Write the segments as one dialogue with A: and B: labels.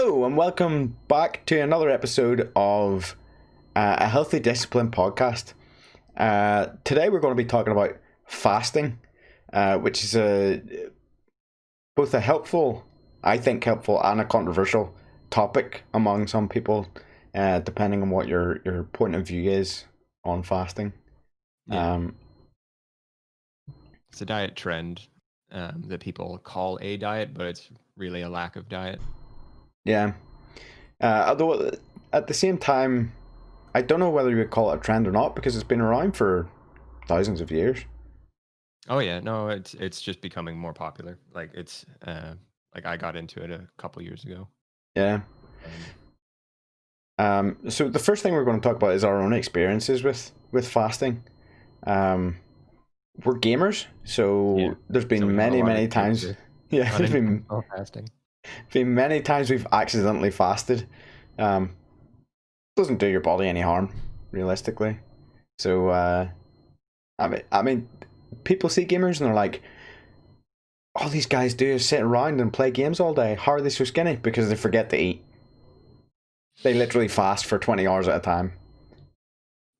A: Hello and welcome back to another episode of a Healthy Discipline podcast. Today we're going to be talking about fasting, which is both a helpful, I think helpful, and a controversial topic among some people, depending on what your point of view is on fasting.
B: Yeah. It's a diet trend that people call a diet, but it's really a lack of diet.
A: Yeah. Although at the same time, I don't know whether you would call it a trend or not because it's been around for thousands of years.
B: Oh yeah, no, it's just becoming more popular. Like it's like I got into it a couple years ago.
A: Yeah. So the first thing we're going to talk about is our own experiences with fasting. We're gamers, so
B: Yeah.
A: there's
B: So
A: been
B: we have a lot of
A: many times.
B: experience
A: Yeah, there's
B: unintentional fasting.
A: been many times we've accidentally fasted. Doesn't do your body any harm, realistically. So I mean, people see gamers and they're like, all these guys do is sit around and play games all day. How are they so skinny? Because they forget to eat. They literally fast for 20 hours at a time.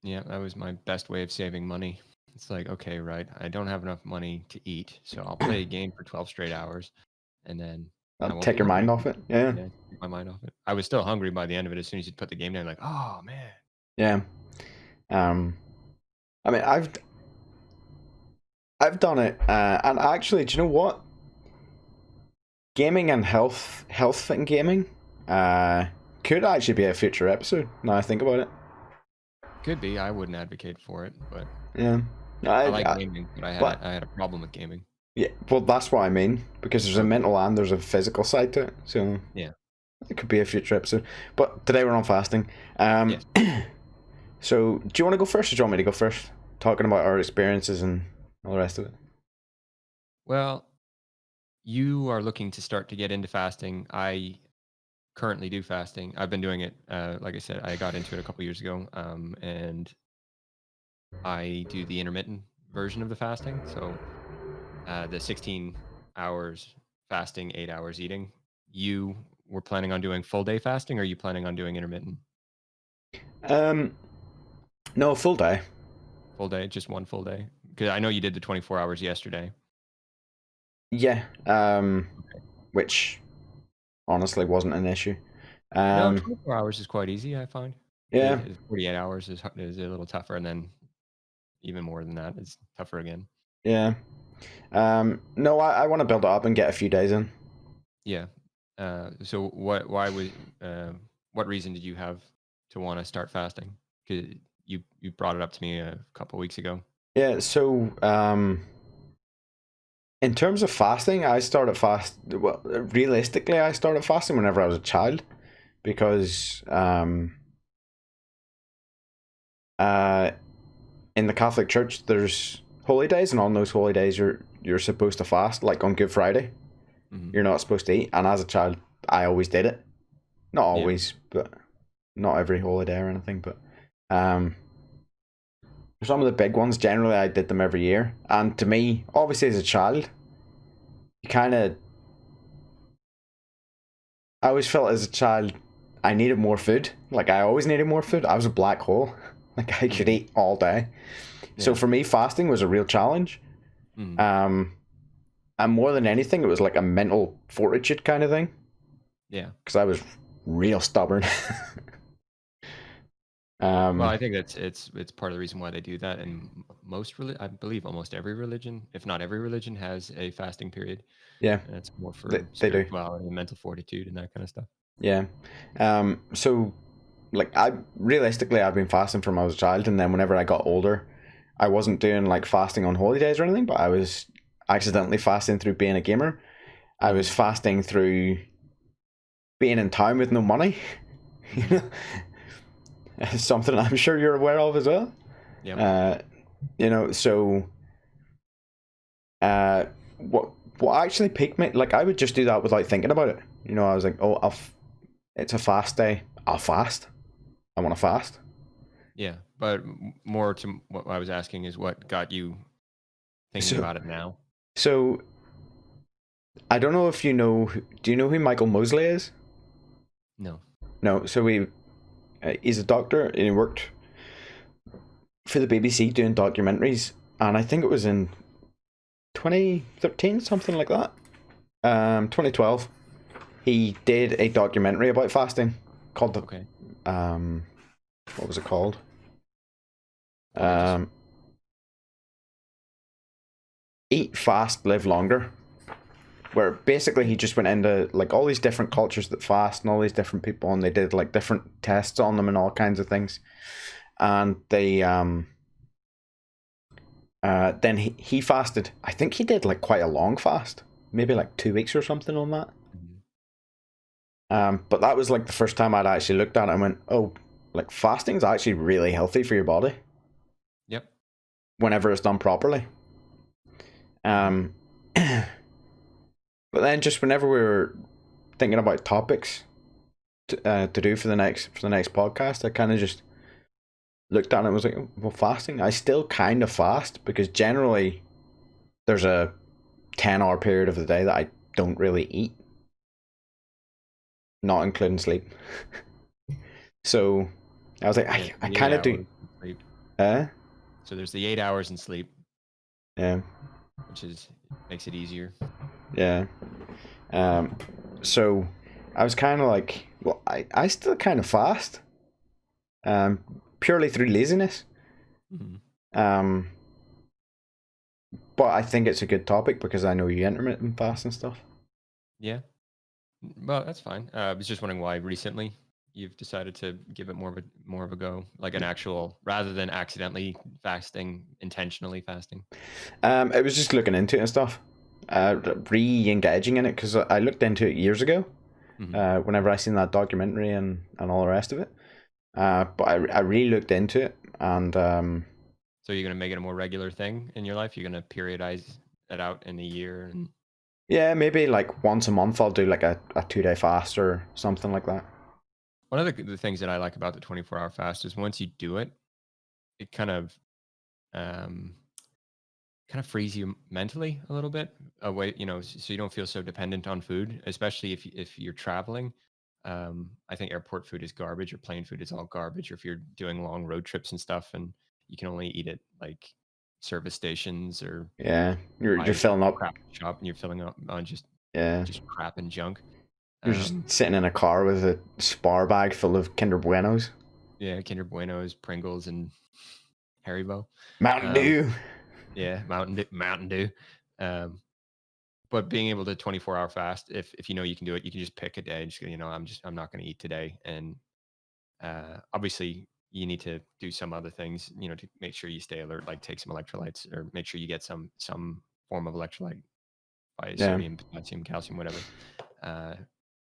B: Yeah, that was my best way of saving money. It's like, okay, right, I don't have enough money to eat, so I'll play a game for 12 straight hours, and then I
A: That'll
B: won't
A: take
B: be
A: your
B: hungry.
A: mind off it. Yeah.
B: Yeah, take my mind off it. I was still hungry by the end of it as soon as you put the game down, like, oh man.
A: Yeah. I mean, I've done it, and actually, do you know what? Gaming and health fit gaming, could actually be a future episode. Now I think about it.
B: Could be. I wouldn't advocate for it, but
A: Yeah.
B: I like gaming, but
A: but
B: I had a problem with gaming.
A: yeah, well, that's what I mean because there's a
B: Okay.
A: mental and there's a physical side to it. So
B: Yeah.
A: it could be a future episode. But today we're on fasting.
B: Yes.
A: So do you want to go first, or do you want me to go first? Talking about our experiences and all the rest of it.
B: Well, you are looking to start to get into fasting. I currently do fasting. I've been doing it. Like I said, I got into it a couple years ago, and I do the intermittent version of the fasting. So the 16 hours fasting, 8 hours eating. You were planning on doing full day fasting, or are you planning on doing intermittent?
A: Um, no, full day.
B: Full day, just one full day. Because I know you did the 24 hours yesterday.
A: Yeah.
B: Okay.
A: Which honestly wasn't an issue.
B: No, 24 hours is quite easy, I find.
A: Yeah.
B: 48 hours is a little tougher, and then even more than that, it's tougher again.
A: Yeah. No, I want to build it up and get a few days in.
B: Yeah. So what reason did you have to want to start fasting? Because you brought it up to me a couple weeks ago.
A: Yeah, so in terms of fasting, realistically I started fasting whenever I was a child because in the Catholic Church there's holy days, and on those holy days you're supposed to fast. Like on Good Friday, you're not supposed to eat, and as a child I always did it. Not always, but not every holiday or anything, but for some of the big ones, generally I did them every year. And to me, obviously as a child, you I always felt as a child I needed more food. Like I always needed more food. I was a black hole. Like I could eat all day. So
B: Yeah.
A: for me, fasting was a real challenge.
B: Mhm.
A: And more than anything, it was like a mental fortitude kind of thing.
B: Yeah.
A: Because I was real stubborn.
B: Well, I think it's part of the reason why they do that, and I believe almost every religion, if not every religion, has a fasting period,
A: Yeah,
B: and it's more for
A: they do.
B: spirituality and mental fortitude and that kind of stuff.
A: Yeah. So like I've been fasting from when I was a child, and then whenever I got older, I wasn't doing like fasting on holidays or anything, but I was accidentally fasting through being a gamer. I was fasting through being in town with no money. You know, something I'm sure you're aware of as well.
B: Yeah.
A: So what actually piqued me, like I would just do that without thinking about it. I was like, oh, it's a fast day. I'll fast. I want to fast.
B: Yeah, but more to what I was asking is what got you thinking
A: So,
B: about it now?
A: so I don't know if you know. Do you know who Michael Mosley is?
B: No.
A: No. So he's a doctor and he worked for the BBC doing documentaries, and I think it was in 2013, something like that. 2012. He did a documentary about fasting called the
B: Okay.
A: what was it called?
B: Gorgeous.
A: Eat Fast, Live Longer. Where basically he just went into like all these different cultures that fast and all these different people, and they did like different tests on them and all kinds of things. And they then he fasted. I think he did like quite a long fast, maybe like 2 weeks or something on that. But that was like the first time I'd actually looked at it and went, oh, like fasting's actually really healthy for your body.
B: Yep.
A: Whenever it's done properly. But then just whenever we were thinking about topics to do for the next podcast, I kind of just looked at it and was like, well, fasting. I still kind of fast because generally there's a 10-hour period of the day that I don't really eat, not including sleep. So I was like, I kind of do.
B: So there's the 8 hours in sleep.
A: Yeah.
B: Which makes it easier.
A: Yeah. So I was kind of like, well, I still kind of fast. Purely through laziness. Mm-hmm. But I think it's a good topic because I know you intermittent fast and stuff.
B: Yeah. Well, that's fine. I was just wondering why recently you've decided to give it more of a go, like an actual, rather than accidentally fasting, intentionally fasting.
A: It was just looking into it and stuff, re-engaging in it because I looked into it years ago, whenever I seen that documentary and all the rest of it. But I really looked into it and.
B: So you're gonna make it a more regular thing in your life? You're gonna periodize it out in a year and.
A: Yeah, maybe like once a month I'll do like a 2-day fast or something like that.
B: One of the things that I like about the 24-hour fast is once you do it, it kind of frees you mentally a little bit away, so you don't feel so dependent on food, especially if you're traveling. I think airport food is garbage, or plane food is all garbage, or if you're doing long road trips and stuff and you can only eat at like service stations or
A: you're filling up
B: crap shop and you're filling up on just crap and junk.
A: You're just sitting in a car with a spar bag full of Kinder Buenos.
B: Yeah, Kinder Buenos, Pringles, and Haribo.
A: Mountain Dew.
B: Yeah, Mountain Dew. But being able to 24-hour fast, if you know you can do it, you can just pick a day. Just I'm not going to eat today, and obviously you need to do some other things, to make sure you stay alert, like take some electrolytes or make sure you get some form of electrolyte, by sodium, potassium, calcium, whatever.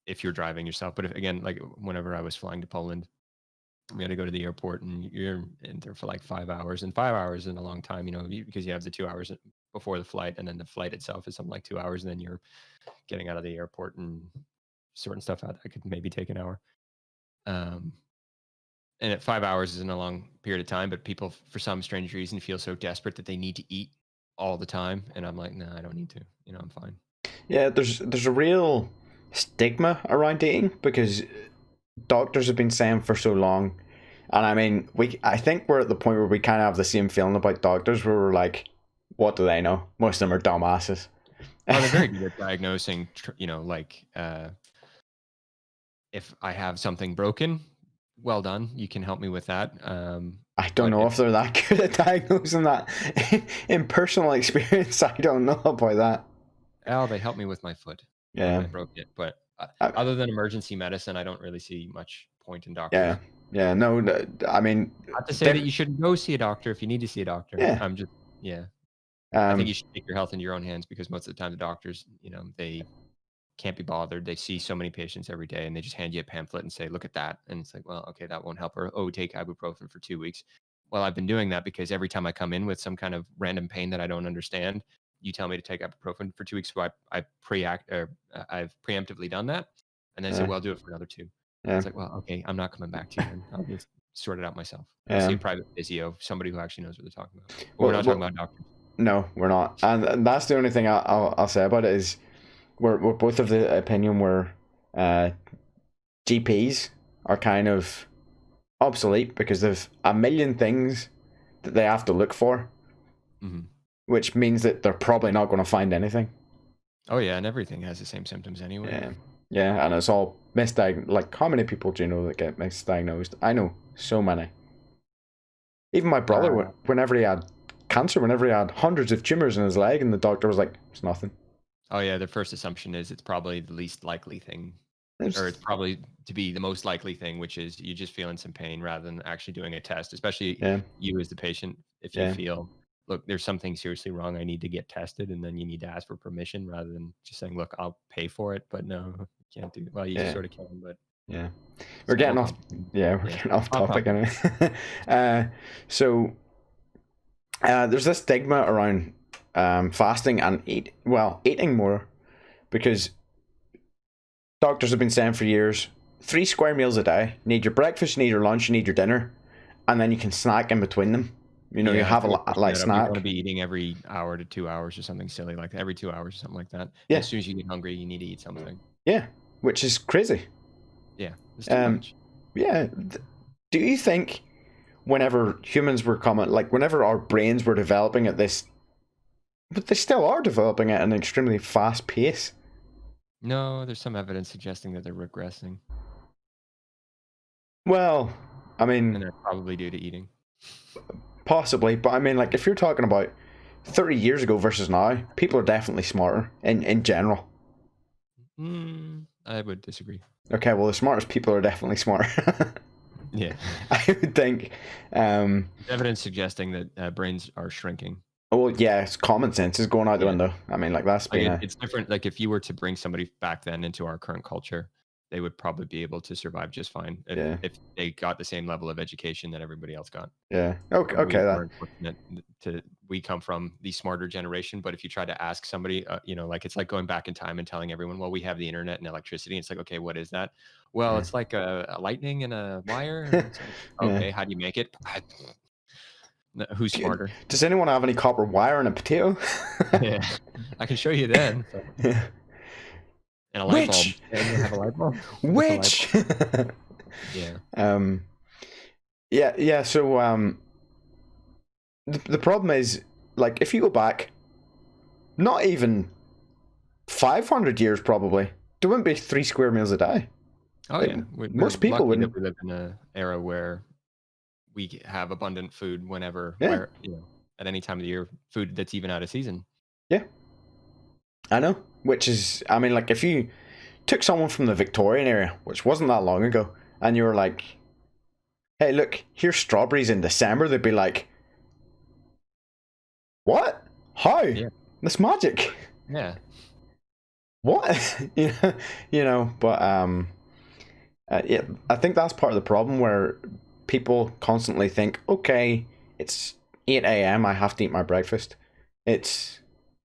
B: If you're driving yourself, but again, like whenever I was flying to Poland, we had to go to the airport and you're in there for like 5 hours, and 5 hours isn't a long time, because you have the 2 hours before the flight, and then the flight itself is something like 2 hours, and then you're getting out of the airport and sorting stuff out. That could maybe take an hour. And at 5 hours isn't a long period of time, but people for some strange reason feel so desperate that they need to eat all the time. And I'm like, no, I don't need to, I'm fine.
A: Yeah. There's a real stigma around eating because doctors have been saying for so long, and I mean, I think we're at the point where we kind of have the same feeling about doctors, where we're like, what do they know? Most of them are dumbasses.
B: Well, they're very good at diagnosing, if I have something broken, well done, you can help me with that.
A: I don't know if they're that good at diagnosing that. In personal experience, I don't know about that.
B: Oh, they helped me with my foot.
A: Yeah,
B: I broke it, but other than emergency medicine, I don't really see much point in doctors.
A: Yeah. No, I mean,
B: not to say that you shouldn't go see a doctor if you need to see a doctor.
A: Yeah.
B: I'm just I think you should take your health into your own hands, because most of the time the doctors, they can't be bothered. They see so many patients every day, and they just hand you a pamphlet and say, look at that. And it's like, well, okay, that won't help. Or, oh, take ibuprofen for 2 weeks. Well, I've been doing that because every time I come in with some kind of random pain that I don't understand, you tell me to take ibuprofen for 2 weeks. So I've preemptively done that. And then say, well, I'll do it for another 2. Yeah. It's like, well, okay, I'm not coming back to you. I'll just sort it out myself. I'll see a private physio, somebody who actually knows what they're talking about. But we're not talking about doctors.
A: No, we're not. And that's the only thing I'll say about it is we're both of the opinion where GPs are kind of obsolete because they've a million things that they have to look for, which means that they're probably not going to find anything.
B: Oh yeah, and everything has the same symptoms anyway.
A: Yeah, and it's all misdiagnosed. Like, how many people do you know that get misdiagnosed? I know so many. Even my brother, whenever he had cancer, whenever he had hundreds of tumors in his leg, and the doctor was like, "It's nothing."
B: Oh yeah, their first assumption is it's probably the least likely thing, or it's probably to be the most likely thing, which is you just feeling some pain rather than actually doing a test. Especially you as the patient, if you feel, look, there's something seriously wrong, I need to get tested, and then you need to ask for permission rather than just saying, "Look, I'll pay for it," but no, you can't do. Well, you sort of can, but
A: we're getting off. Yeah, we're getting off topic anyway. So there's this stigma around fasting and eating more, because doctors have been saying for years, 3 square meals a day. You need your breakfast, you need your lunch, you need your dinner, and then you can snack in between them. You know, you have a light snack.
B: You want to be eating every hour to 2 hours or something silly like that, every 2 hours or something like that.
A: Yeah.
B: As soon as you get hungry, you need to eat something.
A: Yeah, which is crazy.
B: Yeah, it's too much.
A: Yeah. Do you think whenever humans were coming, like whenever our brains were developing at this, but they still are developing at an extremely fast pace?
B: No, there's some evidence suggesting that they're regressing.
A: Well, I mean,
B: and they're probably due to eating.
A: Possibly, but I mean, like, if you're talking about 30 years ago versus now, people are definitely smarter in general.
B: I would disagree.
A: Okay, well, the smartest people are definitely smarter.
B: Yeah.
A: I would think.
B: Evidence suggesting that brains are shrinking.
A: Oh, yeah, it's common sense is going out the window. I mean, like, that's been
B: it's different. Like, if you were to bring somebody back then into our current culture, they would probably be able to survive just fine if they got the same level of education that everybody else got.
A: Yeah. Okay.
B: We come from the smarter generation, but if you try to ask somebody, like, it's like going back in time and telling everyone, well, we have the internet and electricity. It's like, okay, what is that? Well, it's like a lightning and a wire. And it's like, okay, how do you make it? Who's smarter?
A: Does anyone have any copper wire and a potato?
B: Yeah, I can show you then. So.
A: Yeah.
B: And a light bulb. And you have a light bulb.
A: Which?
B: Yeah.
A: Yeah. So the problem is, like, if you go back, not even 500 years, probably there wouldn't be 3 square meals a day.
B: Oh
A: like,
B: yeah,
A: most people wouldn't.
B: We live in an era where we have abundant food whenever, at any time of the year, food that's even out of season.
A: Yeah, I know. Which is, I mean, like, if you took someone from the Victorian area, which wasn't that long ago, and you were like, "Hey, look, here's strawberries in December," they'd be like, "What? How? Yeah. That's magic."
B: Yeah.
A: What? But I think that's part of the problem, where people constantly think, okay, it's 8 a.m. I have to eat my breakfast. It's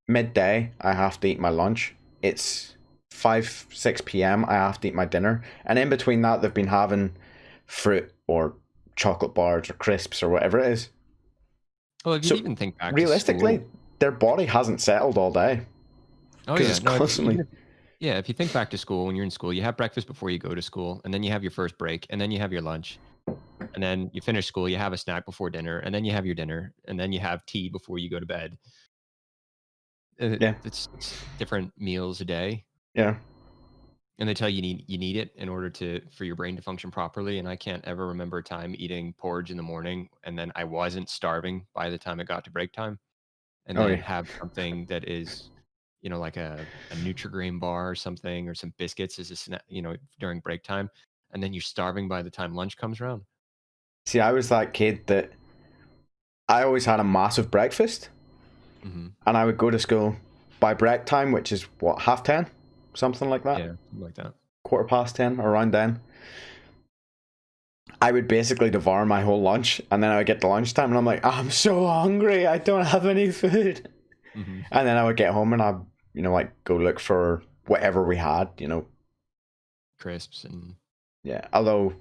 A: midday, I have to eat my lunch. It's 6 p.m. I have to eat my dinner. And in between that, they've been having fruit or chocolate bars or crisps or whatever it is.
B: Well, if you even think back
A: realistically,
B: to school,
A: their body hasn't settled all day.
B: Oh yeah,
A: it's constantly.
B: If you think back to school, when you're in school, you have breakfast before you go to school, and then you have your first break, and then you have your lunch, and then you finish school, you have a snack before dinner, and then you have your dinner, and then you have tea before you go to bed. It's different meals a day.
A: Yeah.
B: And they tell you need it in order for your brain to function properly. And I can't ever remember a time eating porridge in the morning and then I wasn't starving by the time it got to break time. And then have something that is, like a Nutri-Grain bar or something, or some biscuits as a snack, during break time. And then you're starving by the time lunch comes around.
A: See, I was that kid that I always had a massive breakfast.
B: Mm-hmm.
A: And I would go to school by break time, which is what, 10:30? Something like that.
B: Yeah, something like that.
A: 10:15, around then. I would basically devour my whole lunch, and then I would get to lunchtime and I'm like, I'm so hungry, I don't have any food.
B: Mm-hmm.
A: And then I would get home and I'd, go look for whatever we had,
B: Crisps and...
A: Yeah, although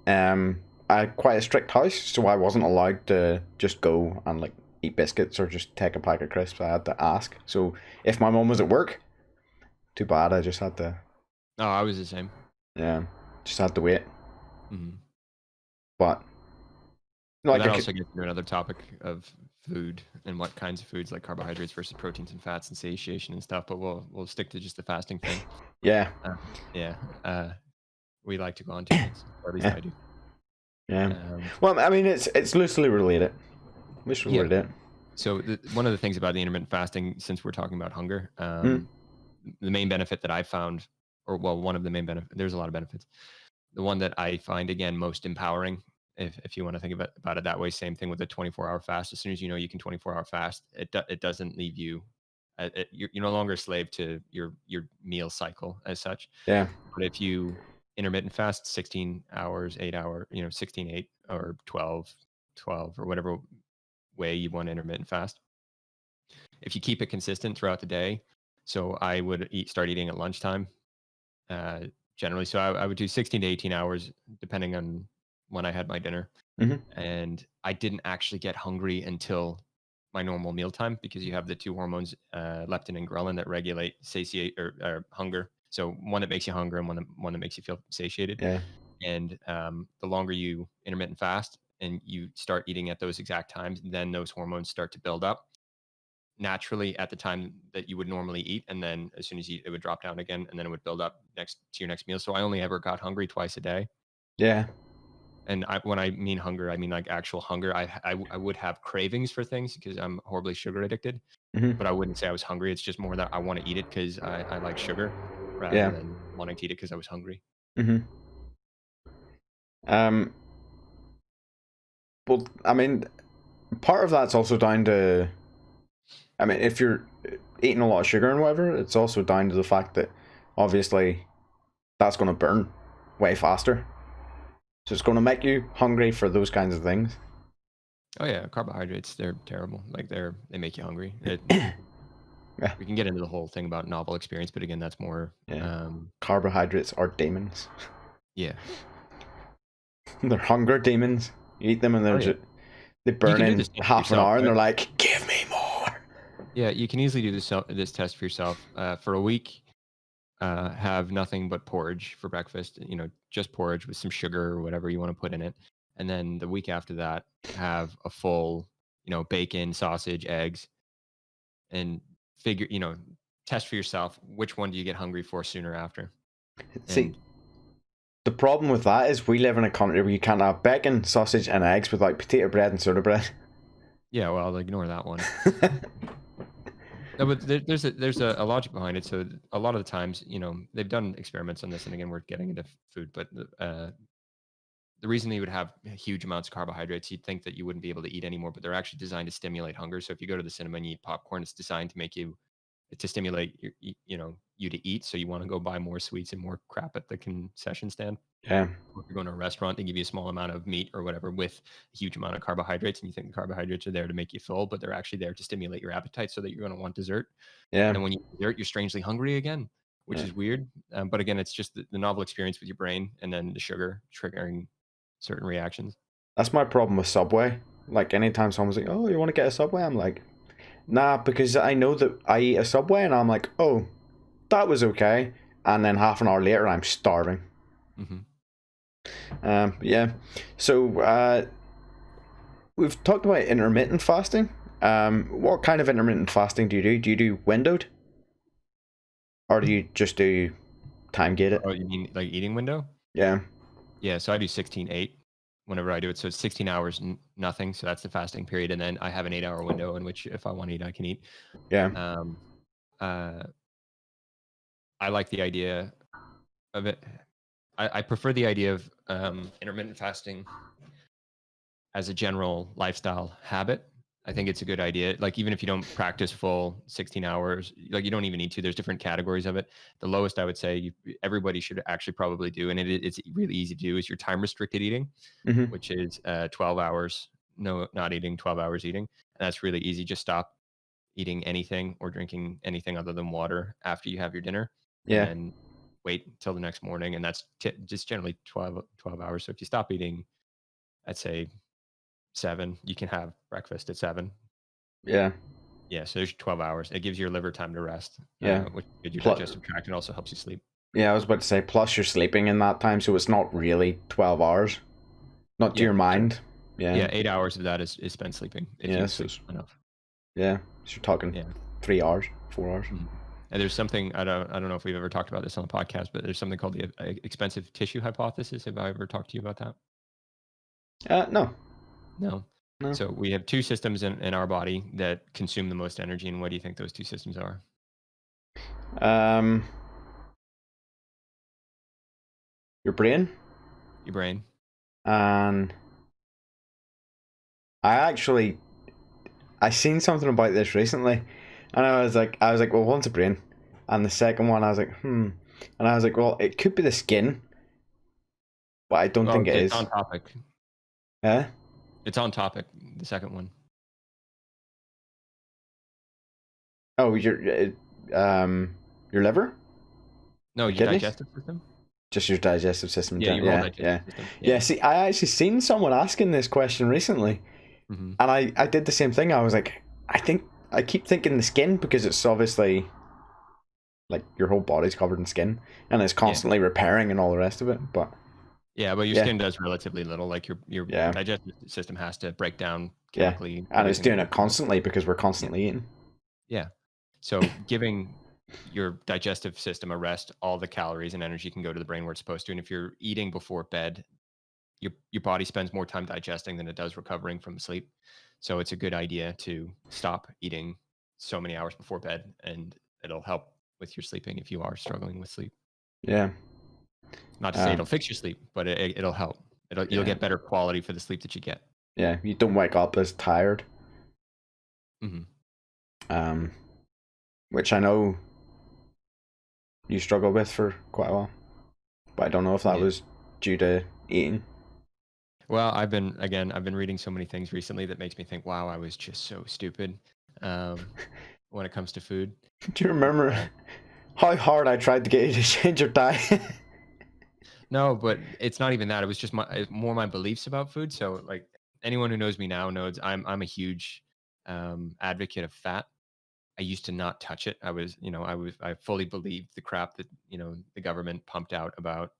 A: I had quite a strict house, so I wasn't allowed to just go and, like, eat biscuits or just take a pack of crisps. I had to ask. So if my mum was at work, too bad, I just had to...
B: Oh, I was the same.
A: Yeah. Just had to wait.
B: Mhm.
A: But
B: But
A: like
B: that
A: I could,
B: also gets into another topic of food and what kinds of foods, like carbohydrates versus proteins and fats and satiation and stuff. But we'll stick to just the fasting thing.
A: yeah,
B: Uh, yeah, we like to go on tangents, or at least
A: yeah,
B: I do.
A: yeah.
B: Um,
A: Well, I mean, it's loosely related. Loosely
B: yeah.
A: related.
B: So one of the things about the intermittent fasting, since we're talking about hunger,
A: Mm,
B: the main benefit that I found, or well, one of the main benefits, there's a lot of benefits. The one that I find again most empowering, if you want to think about it that way, same thing with a 24-hour fast. As soon as you know you can 24-hour fast, it doesn't leave you. You're no longer a slave to your meal cycle as such.
A: yeah.
B: But if you intermittent fast 16 hours, 8 hour, 16, 8 or 12, 12 or whatever way you want to intermittent fast, if you keep it consistent throughout the day, so I would start eating at lunchtime, uh, generally. So I would do 16 to 18 hours, depending on when I had my dinner.
A: Hmm.
B: And I didn't actually get hungry until my normal mealtime because you have the two hormones, leptin and ghrelin, that regulate satiate or hunger. So one that makes you hunger and one that makes you feel satiated.
A: Yeah,
B: And the longer you intermittent fast and you start eating at those exact times, then those hormones start to build up naturally at the time that you would normally eat, and then as soon as you eat, it would drop down again, and then it would build up next to your next meal. So I only ever got hungry twice a day.
A: yeah.
B: And when I mean hunger, I mean like actual hunger. I would have cravings for things because I'm horribly sugar addicted,
A: Hmm.
B: but I wouldn't say I was hungry. It's just more that I want to eat it because I like sugar rather
A: Yeah.
B: than wanting to eat it because I was hungry.
A: Hmm. Um. Well, I mean, part of that's also down to. I mean, if you're eating a lot of sugar and whatever, it's also down to the fact that obviously that's going to burn way faster. So it's going to make you hungry for those kinds of things.
B: Oh yeah, carbohydrates, they're terrible. Like they make you hungry.
A: Yeah,
B: We can get into the whole thing about novel experience, but again, that's more
A: yeah. Carbohydrates are demons.
B: yeah.
A: They're hunger demons. You eat them and
B: Oh yeah.
A: they
B: You
A: burn
B: can do
A: in
B: this test for
A: half an
B: yourself,
A: hour and
B: right?
A: they're like, give me more.
B: Yeah, you can easily do this test for yourself. For a week, have nothing but porridge for breakfast. Just porridge with some sugar or whatever you want to put in it. And then the week after that, have a full, bacon, sausage, eggs, and figure, test for yourself which one do you get hungry for sooner after.
A: See,
B: And
A: the problem with that is we live in a country where you can't have bacon, sausage, and eggs with like potato bread and soda bread.
B: yeah, well, ignore that one. No, but there's a logic behind it. So a lot of the times, they've done experiments on this, and again, we're getting into food, but the reason that you would have huge amounts of carbohydrates, you'd think that you wouldn't be able to eat anymore, but they're actually designed to stimulate hunger. So if you go to the cinema and you eat popcorn, it's designed to make you to stimulate you to eat. So you want to go buy more sweets and more crap at the concession stand.
A: Yeah,
B: Or if you're going to a restaurant, they give you a small amount of meat or whatever with a huge amount of carbohydrates, and you think the carbohydrates are there to make you full, but they're actually there to stimulate your appetite so that you're going to want dessert. And
A: yeah,
B: then when you eat dessert, you're strangely hungry again, which
A: yeah.
B: is weird. But again, it's just the novel experience with your brain and then the sugar triggering certain reactions.
A: That's my problem with Subway. Like anytime someone's like, "Oh, you want to get a Subway?" I'm like, "Nah," because I know that I eat a Subway and I'm like, "Oh, that was okay," and then half an hour later I'm starving.
B: Hmm.
A: Yeah. So we've talked about intermittent fasting. What kind of intermittent fasting do you do? Do you do windowed, or do you just do time gated?
B: Oh, you mean like eating window?
A: Yeah.
B: Yeah, so I do 16/8 whenever I do it. So it's 16 hours, nothing. So that's the fasting period. And then I have an 8-hour window in which if I want to eat, I can eat.
A: Yeah.
B: Um, uh, I like the idea of it. I prefer the idea of intermittent fasting as a general lifestyle habit. I think it's a good idea. Like even if you don't practice full 16 hours, like you don't even need to. There's different categories of it. The lowest I would say everybody should actually probably do, and it's really easy to do, is your time restricted eating,
A: Mhm.
B: which is 12 hours no not eating, 12 hours eating, and that's really easy. Just stop eating anything or drinking anything other than water after you have your dinner, and
A: Yeah.
B: then wait until the next morning, and that's just generally 12 hours. So if you stop eating, I'd say 7, you can have breakfast at 7.
A: Yeah.
B: Yeah, so there's 12 hours. It gives your liver time to rest,
A: Yeah.
B: which is good, your
A: Plus,
B: digestive tract, and also helps you sleep.
A: Yeah, I was about to say, plus you're sleeping in that time, so it's not really 12 hours. Not to
B: Yeah.
A: your mind.
B: Yeah,
A: Yeah.
B: 8 hours of that is spent sleeping if
A: Yeah,
B: you
A: so
B: sleep enough.
A: yeah. So you're talking
B: Yeah.
A: 3 hours, 4 hours.
B: Mhm. And there's something I don't know if we've ever talked about this on the podcast, but there's something called the expensive tissue hypothesis. Have I ever talked to you about that?
A: No.
B: No.
A: No.
B: So we have two systems in our body that consume the most energy, and what do you think those two systems are?
A: Um, your brain.
B: Your brain.
A: And I seen something about this recently, and I was like, well, one's a brain, and the second one, I was like, and I was like, well, it could be the skin, but I don't
B: Well,
A: think it
B: it's
A: is.
B: on topic.
A: Yeah.
B: It's on topic. The second one.
A: Oh, your liver,
B: No,
A: your
B: your
A: kidneys,
B: digestive system.
A: just your digestive system.
B: Yeah, your whole
A: Yeah,
B: digestive
A: yeah,
B: system.
A: yeah.
B: Yeah.
A: See, I actually seen someone asking this question recently,
B: Hmm.
A: and I did the same thing. I was like, I keep thinking the skin because it's obviously like your whole body's covered in skin and it's
B: Yeah.
A: constantly repairing and all the rest of it. But
B: Yeah, but your
A: yeah,
B: skin does relatively little. Like your
A: yeah,
B: digestive system has to break down
A: yeah,
B: chemically
A: and it's
B: everything
A: doing
B: that
A: it
B: you eat.
A: constantly because we're
B: Yeah.
A: constantly eating.
B: Yeah. So giving your digestive system a rest, all the calories and energy can go to the brain where it's supposed to. And if you're eating before bed, your body spends more time digesting than it does recovering from sleep. So it's a good idea to stop eating so many hours before bed, and it'll help with your sleeping if you are struggling with sleep.
A: Yeah,
B: Not to say it'll
A: um,
B: fix your sleep, but it'll help. You'll
A: yeah,
B: get better quality for the sleep that you get.
A: yeah. You don't wake up as tired,
B: Hmm.
A: um, which I know you struggled with for quite a while, but I don't know if that
B: Yeah.
A: was due to eating.
B: Well, I've been reading so many things recently that makes me think, wow, I was just so stupid when it comes to food.
A: Do you remember
B: Uh,
A: how hard I tried to get you to change your diet?
B: no, but it's not even that. It was just more my beliefs about food. So, like anyone who knows me now knows I'm a huge advocate of fat. I used to not touch it. I fully believed the crap that the government pumped out about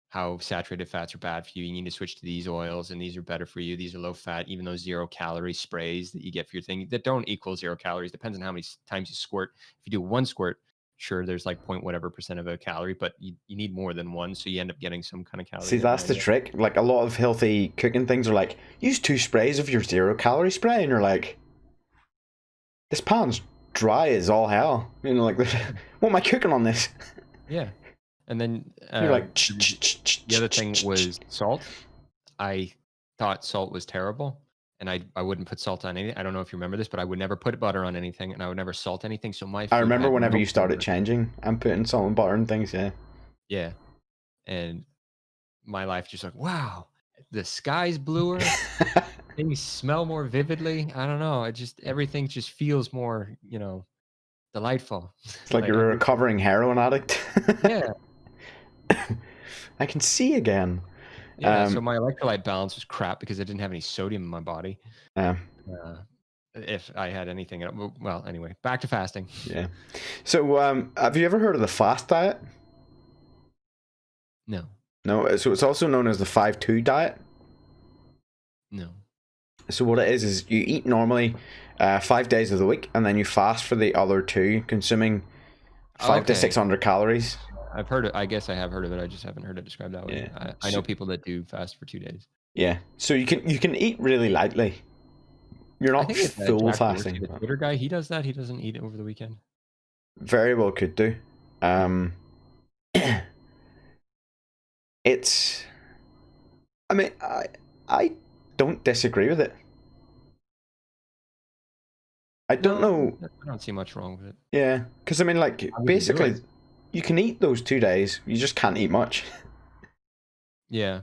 B: how saturated fats are bad for you. You need to switch to these oils, and these are better for you. These are low fat. Even those 0 calorie sprays that you get for your thing that don't equal 0 calories. Depends on how many times you squirt. If you do one squirt, sure, there's like point whatever percent of a calorie, but you need more than one, so you end up getting some kind of
A: See,
B: calories in there
A: that's the
B: anyway.
A: trick. Like a lot of healthy cooking things are like, use 2 sprays of your 0 calorie spray, and you're like, this pan's dry as all hell. You know, like, what am I cooking on this?
B: Yeah, and then
A: You're like,
B: the other thing was salt. I thought salt was terrible, and I wouldn't put salt on anything. I don't know if you remember this, but I would never put butter on anything, and I would never salt anything. So my
A: I
B: food
A: remember
B: had
A: whenever
B: no
A: you started
B: flavor.
A: changing and putting salt and butter and things. Yeah,
B: Yeah, and my life just like, wow, the sky's bluer. Things smell more vividly. I don't know. It just everything just feels more, delightful.
A: it's like
B: Like
A: you're a
B: everything.
A: recovering heroin addict.
B: Yeah,
A: I can see again.
B: yeah. So my electrolyte balance was crap because I didn't have any sodium in my body.
A: Uh,
B: Uh, if I had anything, well, anyway, back to fasting.
A: yeah. So, have you ever heard of the fast diet?
B: No,
A: No. So it's also known as the 5-2 diet.
B: no.
A: So what it is you eat normally 5 days of the week, and then you fast for the other two, consuming five to
B: Okay,
A: 600 calories.
B: I've heard it. I guess I have heard of it. I just haven't heard it described that way.
A: Yeah.
B: I know people that do fast for 2 days.
A: Yeah. So you can eat really lightly. You're
B: I
A: not
B: think it's
A: full
B: Jack Dorsey,
A: fasting.
B: the
A: But
B: Twitter guy. He does that. He doesn't eat it over the weekend.
A: very well could do.
B: Yeah.
A: It's. I mean, I don't disagree with it. I don't
B: No,
A: know.
B: I don't see much wrong with it.
A: Yeah, because I mean, like
B: I wouldn't do
A: basically,
B: it.
A: you can eat those 2 days. You just can't eat much.
B: Yeah.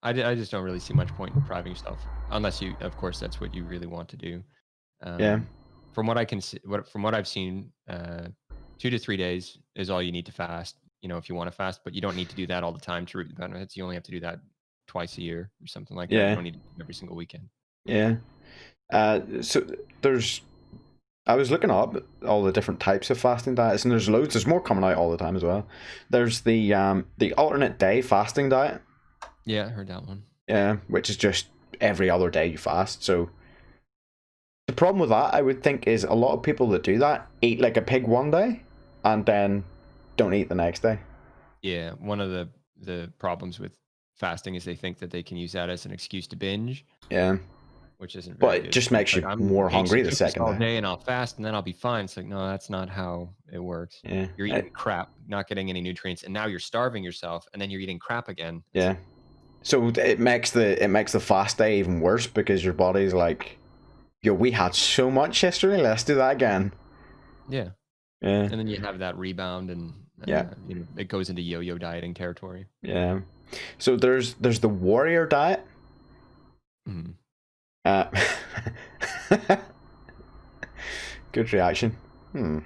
B: I just don't really see much point in depriving yourself unless you, of course, that's what you really want to do.
A: Yeah.
B: From what I can see, from what I've seen, 2 to 3 days is all you need to fast. If you want to fast, but you don't need to do that all the time to reap the benefits. You only have to do that twice a year or something like that. You
A: Yeah.
B: don't need to do it every single weekend.
A: Yeah. So there's I was looking up all the different types of fasting diets, and there's loads. There's more coming out all the time as well. There's the alternate day fasting diet.
B: Yeah, I heard that one.
A: Yeah, which is just every other day you fast. So the problem with that, I would think, is a lot of people that do that eat like a pig one day and then don't eat the next day.
B: Yeah, one of the problems with fasting is they think that they can use that as an excuse to binge,
A: Yeah,
B: which isn't
A: but
B: very
A: it
B: good.
A: just makes
B: Like,
A: you
B: I'm
A: more
B: eating some
A: hungry the
B: cookies
A: second
B: all
A: day.
B: day and I'll fast and then I'll be fine. It's like, no, that's not how it works.
A: Yeah,
B: You're eating crap, not getting any nutrients, and now you're starving yourself, and then you're eating crap again. It's
A: yeah. So it makes the fast day even worse because your body's like, yo, we had so much yesterday. Let's do that again.
B: yeah.
A: Yeah,
B: And then you have that rebound, and
A: yeah,
B: it goes into yo-yo dieting territory.
A: yeah. So there's the warrior diet.
B: Mhm.
A: Uh, good reaction.
B: Mm.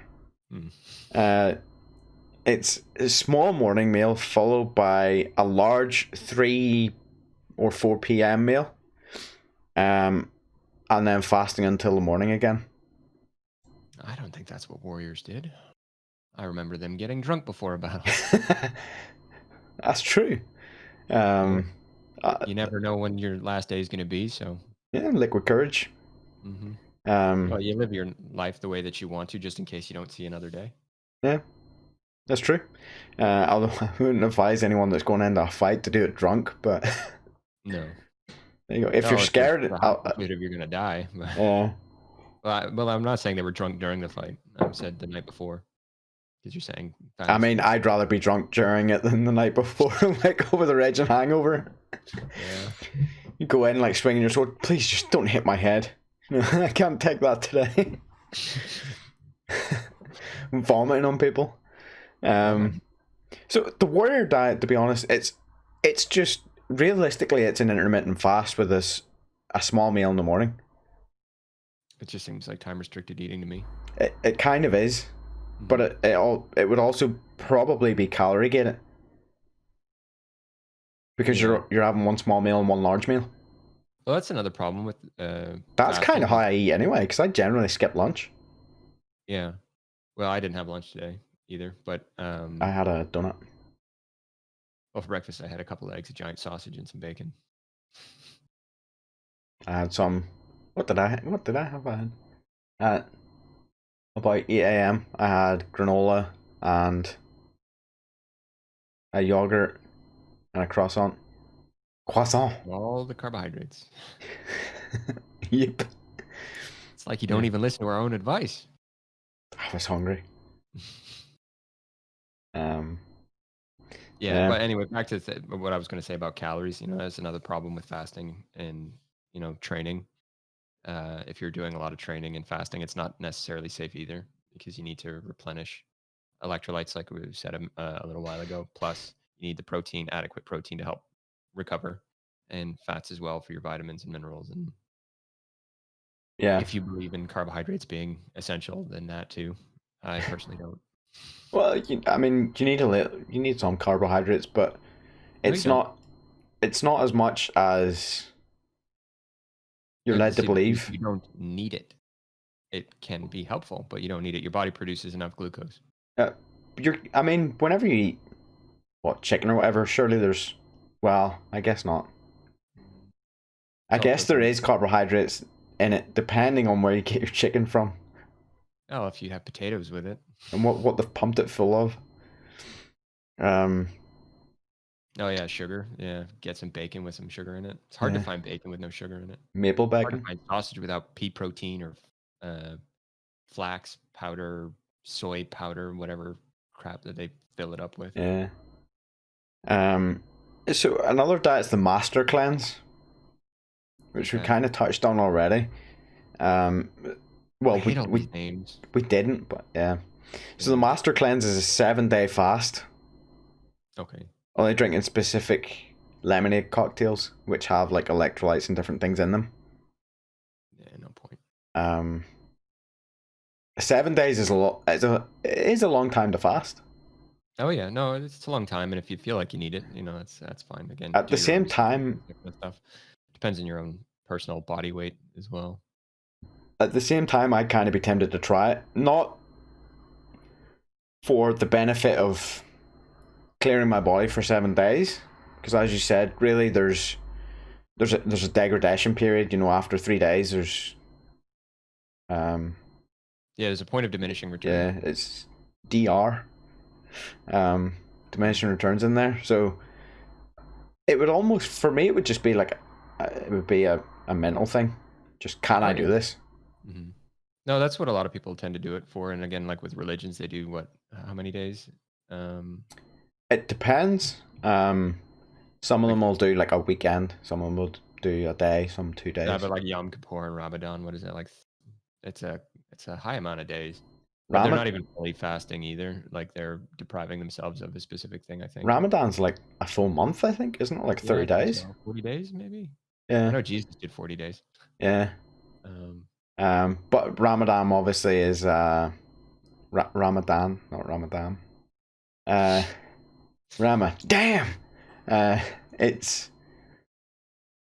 A: It's a small morning meal followed by a large 3 or 4 p.m. meal, and then fasting until the morning again.
B: I don't think that's what warriors did. I remember them getting drunk before a battle.
A: That's true.
B: You never know when your last day is going to be, so.
A: Yeah, liquid courage.
B: Mm-hmm.
A: Um,
B: Well, you live your life the way that you want to, just in case you don't see another day.
A: yeah, that's true. Although I wouldn't advise anyone that's going into a fight to do it drunk, but
B: No.
A: there you go. If you're scared,
B: if you're going to die. But,
A: yeah.
B: well, I'm not saying they were drunk during the fight. I said the night before. Because you're saying fast.
A: I mean, I'd rather be drunk during it than the night before, like over the raging hangover.
B: Yeah.
A: You go in like swinging your sword. Please just don't hit my head. I can't take that today. I'm vomiting on people. So the warrior diet, to be honest, it's just realistically it's an intermittent fast with a small meal in the morning.
B: It just seems like time restricted eating to me.
A: It kind of is, but it would also probably be calorie gated because you're having one small meal and one large meal.
B: Well, that's another problem with
A: that's kind of how I eat anyway, because I generally skip lunch.
B: Yeah. Well, I didn't have lunch today either, but
A: I had a donut.
B: Well, for breakfast I had a couple of eggs, a giant sausage, and some bacon.
A: I had some. What did I have? I had at about 8 a.m. I had granola and a yogurt and a croissant.
B: All the carbohydrates.
A: Yep.
B: It's like you don't even listen to our own advice.
A: I was hungry.
B: Yeah, but anyway, back to what I was going to say about calories. That's another problem with fasting and training. If you're doing a lot of training and fasting, it's not necessarily safe either because you need to replenish electrolytes, like we said a little while ago. Plus, you need the adequate protein to help recover, and fats as well for your vitamins and minerals. And if you believe in carbohydrates being essential, then that too. I personally don't.
A: Well, I mean, you need some carbohydrates, but it's not as much as you're led to believe.
B: You don't need it. It can be helpful, but you don't need it. Your body produces enough glucose.
A: I mean, whenever you eat chicken or whatever, surely there's, well, I guess not. I guess there is carbohydrates in it, depending on where you get your chicken from.
B: Oh, if you have potatoes with it.
A: And what they've pumped it full of.
B: Oh yeah, sugar. Yeah, get some bacon with some sugar in it. It's hard to find bacon with no sugar in it.
A: Maple bacon.
B: Hard to find sausage without pea protein or flax powder, soy powder, whatever crap that they fill it up with.
A: Yeah. So another diet's the master cleanse, which we kind of touched on already. Well, we
B: names.
A: We didn't, but yeah. So the master cleanse is a 7-day fast.
B: Okay. Only
A: drinking specific lemonade cocktails, which have like electrolytes and different things in them.
B: Yeah, no point.
A: 7 days is a lot. It is a long time to fast.
B: Oh yeah, no, it's a long time, and if you feel like you need it, that's fine. Again,
A: at the same time,
B: stuff depends on your own personal body weight as well.
A: at the same time, I'd kind of be tempted to try it, not for the benefit of clearing my body for 7 days, because as you said, really, there's a degradation period. After 3 days, there's
B: Yeah, there's a point of diminishing return.
A: yeah, it's DR, diminishing returns in there. So it would almost, for me, it would just be like, it would be a mental thing. Just, can I do this?
B: Mm-hmm. No, that's what a lot of people tend to do it for. And again, like with religions, they do what? How many days?
A: It depends. Some of them will do like a weekend. Some of them will do a day. Some 2 days.
B: Yeah, but like Yom Kippur and Ramadan, what is that like? It's a high amount of days. But they're not even fully fasting either. Like they're depriving themselves of a specific thing, I think.
A: Ramadan's like a full month, I think, isn't it? Like 30 days?
B: So. 40 days, maybe?
A: Yeah.
B: I know Jesus did 40 days.
A: Yeah. But Ramadan obviously is Ramadan, not Ramadan. Damn! It's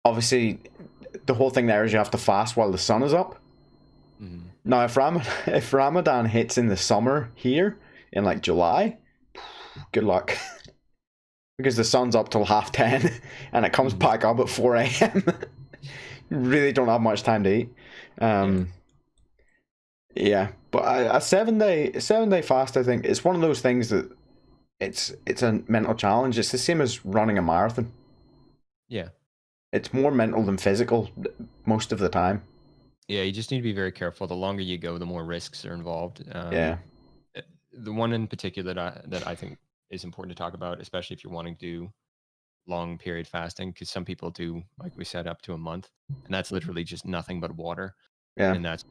A: obviously the whole thing there is you have to fast while the sun is up.
B: Mm-hmm.
A: Now, if Ramadan hits in the summer here in like July, good luck, because the sun's up till 10:30 and it comes back up at 4 a.m. You really don't have much time to eat. Yeah, but a 7-day fast, I think, it's one of those things that it's a mental challenge. It's the same as running a marathon.
B: Yeah,
A: it's more mental than physical most of the time.
B: Yeah, you just need to be very careful. The longer you go, the more risks are involved.
A: Yeah.
B: The one in particular that I think is important to talk about, especially if you're wanting to do long period fasting, because some people do, like we said, up to a month, and that's literally just nothing but water.
A: Yeah.
B: And that's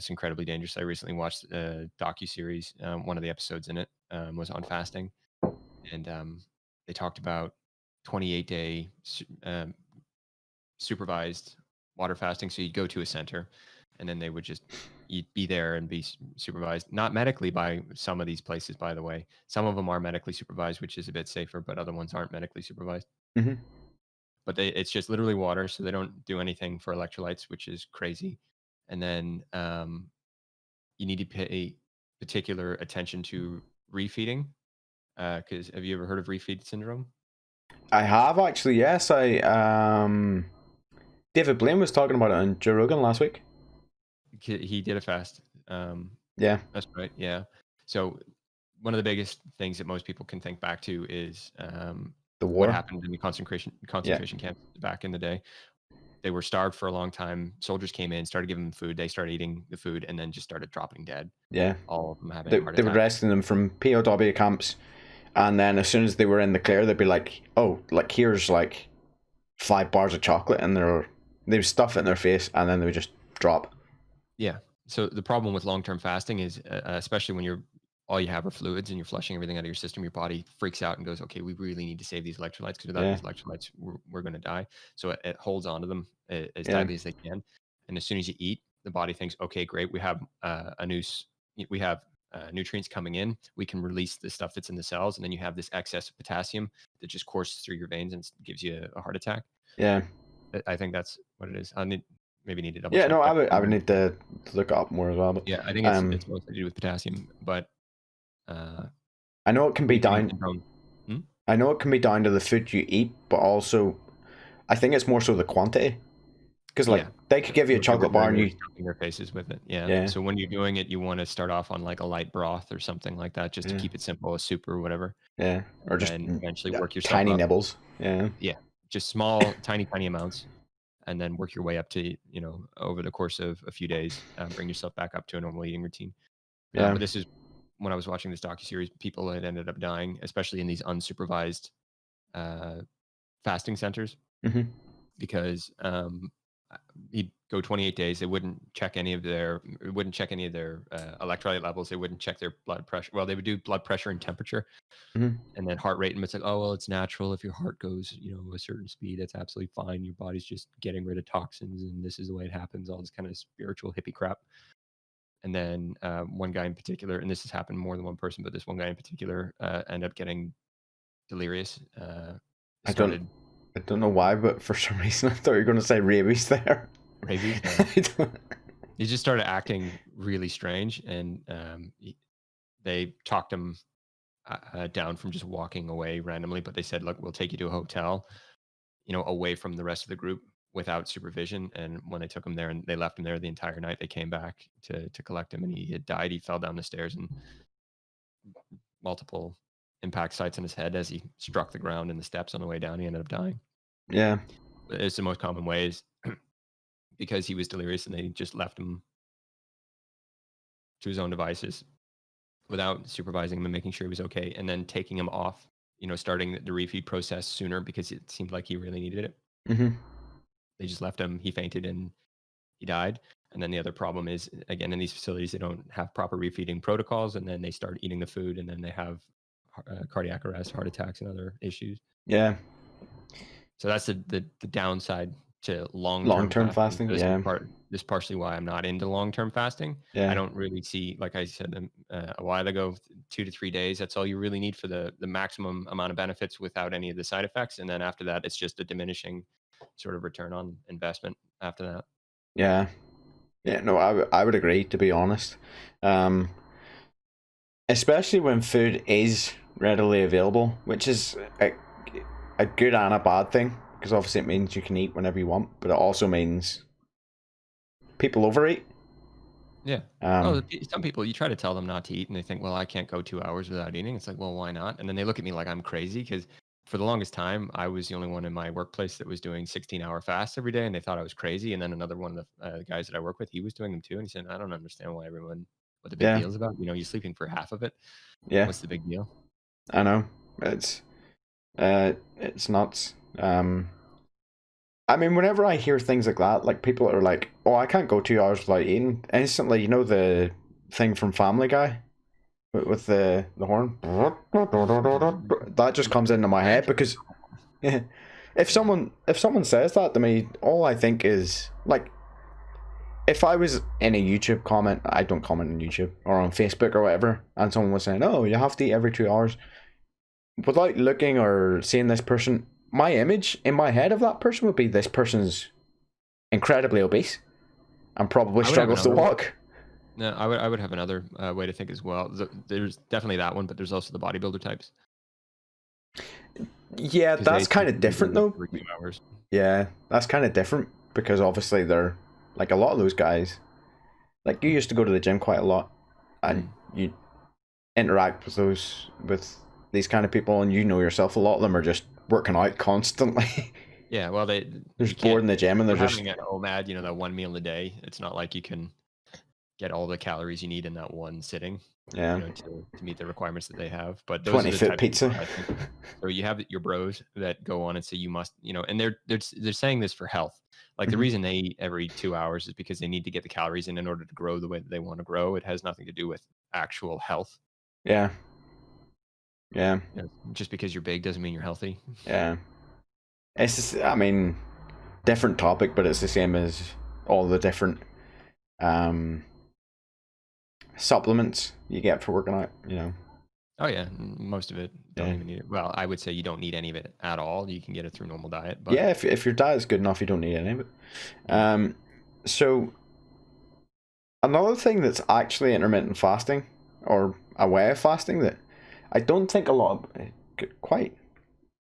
B: incredibly dangerous. I recently watched a docu-series. One of the episodes in it was on fasting, and they talked about 28-day supervised water fasting. So you'd go to a center, and then they would just, you'd be there and be supervised, not medically by some of these places, by the way. Some of them are medically supervised, which is a bit safer, but other ones aren't medically supervised.
A: Mm-hmm.
B: But it's just literally water, so they don't do anything for electrolytes, which is crazy. And then you need to pay particular attention to refeeding, because have you ever heard of refeed syndrome?
A: I have, actually. Yes, David Blaine was talking about it on Joe Rogan last week.
B: He did a fast.
A: Yeah,
B: that's right. Yeah. So one of the biggest things that most people can think back to is
A: the war.
B: What happened in the concentration camps back in the day. They were starved for a long time. Soldiers came in, started giving them food. They started eating the food, and then just started dropping dead.
A: Yeah.
B: All of them having heart attacks.
A: They were rescuing them from POW camps, and then as soon as they were in the clear, they'd be like, "Oh, like here's like 5 bars of chocolate," and they would stuff it in their face, and then they would just drop.
B: Yeah. So the problem with long-term fasting is, especially when all you have are fluids and you're flushing everything out of your system, your body freaks out and goes, okay, we really need to save these electrolytes, because without these electrolytes, we're going to die. So it holds onto them as tightly as they can. And as soon as you eat, the body thinks, okay, great, we have nutrients coming in. We can release the stuff that's in the cells, and then you have this excess of potassium that just courses through your veins and gives you a heart attack.
A: Yeah.
B: I think that's what it is. Maybe need to double
A: check.
B: Yeah, no,
A: I would need to look up more as well. But
B: yeah, I think it's mostly to do with potassium, but
A: I know it can be down. I know it can be down to the food you eat, but also I think it's more so the quantity. Because they could give you a chocolate bar and you
B: stuffing their faces with it. Yeah. So when you're doing it, you want to start off on like a light broth or something like that, just to keep it simple, a soup or whatever.
A: Yeah. Or just
B: eventually work yourself
A: tiny
B: up.
A: nibbles. Yeah.
B: Yeah. Just small, tiny amounts. And then work your way up to, over the course of a few days, bring yourself back up to a normal eating routine.
A: Yeah.
B: But this is, when I was watching this docuseries, people had ended up dying, especially in these unsupervised fasting centers, because you'd go 28 days. They wouldn't check any of their electrolyte levels. They wouldn't check their blood pressure. Well, they would do blood pressure and temperature, and then heart rate. And it's like, oh, well, it's natural. If your heart goes, a certain speed, that's absolutely fine. Your body's just getting rid of toxins, and this is the way it happens. All this kind of spiritual hippie crap. And then one guy in particular, and this has happened more than one person, but this one guy in particular ended up getting delirious.
A: I don't know why, but for some reason I thought you were going to say rabies there.
B: Rabies? He just started acting really strange, and they talked him down from just walking away randomly. But they said, "Look, we'll take you to a hotel, away from the rest of the group without supervision." And when they took him there and they left him there the entire night, they came back to collect him, and he had died. He fell down the stairs and multiple impact sites on his head as he struck the ground in the steps on the way down. He ended up dying.
A: Yeah.
B: It's the most common ways because he was delirious and they just left him to his own devices without supervising him and making sure he was okay, and then taking him off, starting the refeed process sooner because it seemed like he really needed it.
A: Mm-hmm.
B: They just left him. He fainted and he died. And then the other problem is, again, in these facilities, they don't have proper refeeding protocols, and then they start eating the food, and then they have cardiac arrest, heart attacks, and other issues.
A: Yeah.
B: So that's the downside to
A: long-term fasting.
B: So
A: Yeah.
B: This is partially why I'm not into long-term fasting.
A: Yeah.
B: I don't really see, like I said a while ago, 2 to 3 days. That's all you really need for the maximum amount of benefits without any of the side effects. And then after that, it's just a diminishing sort of return on investment after that.
A: Yeah. Yeah, no, I would agree, to be honest. Especially when food is readily available, which is a good and a bad thing, because obviously it means you can eat whenever you want, but it also means people overeat.
B: Yeah. Some people, you try to tell them not to eat, and they think, well, I can't go 2 hours without eating. It's like, well, why not? And then they look at me like I'm crazy because for the longest time, I was the only one in my workplace that was doing 16-hour fasts every day, and they thought I was crazy. And then another one of the guys that I work with, he was doing them too, and he said, I don't understand what the big deal is about. You're sleeping for half of it.
A: Yeah.
B: What's the big deal?
A: I know. It's nuts. I mean, whenever I hear things like that, like people are like, "Oh, I can't go 2 hours without eating," instantly, the thing from Family Guy with the horn, that just comes into my head because if someone says that to me, all I think is like, if I was in a YouTube comment, I don't comment on YouTube or on Facebook or whatever, and someone was saying, "Oh, you have to eat every 2 hours," without looking or seeing this person, my image in my head of that person would be, this person's incredibly obese and probably struggles to walk.
B: No, I would have another way to think as well. There's definitely that one, but there's also the bodybuilder types.
A: Yeah, that's kind of different though.
B: 2 hours.
A: Yeah, that's kind of different because obviously they're like, a lot of those guys, like, you used to go to the gym quite a lot and you interact with these kind of people, and yourself, a lot of them are just working out constantly.
B: Yeah, well, they're
A: just bored in the gym and they're just
B: having an OMAD, that one meal a day. It's not like you can get all the calories you need in that one sitting.
A: Yeah.
B: To meet the requirements that they have. But those
A: 20-foot pizza.
B: So you have your bros that go on and say you must, and they're saying this for health. Like the reason they eat every 2 hours is because they need to get the calories in order to grow the way that they want to grow. It has nothing to do with actual health.
A: Yeah. Yeah.
B: Just because you're big doesn't mean you're healthy.
A: Yeah. It's just, I mean, different topic, but it's the same as all the different supplements you get for working out,
B: Oh yeah, most of it don't even need it. Well, I would say you don't need any of it at all. You can get it through normal diet. But
A: yeah, if your diet's good enough, you don't need any of it. So another thing that's actually intermittent fasting, or a way of fasting, that I don't think a lot of, quite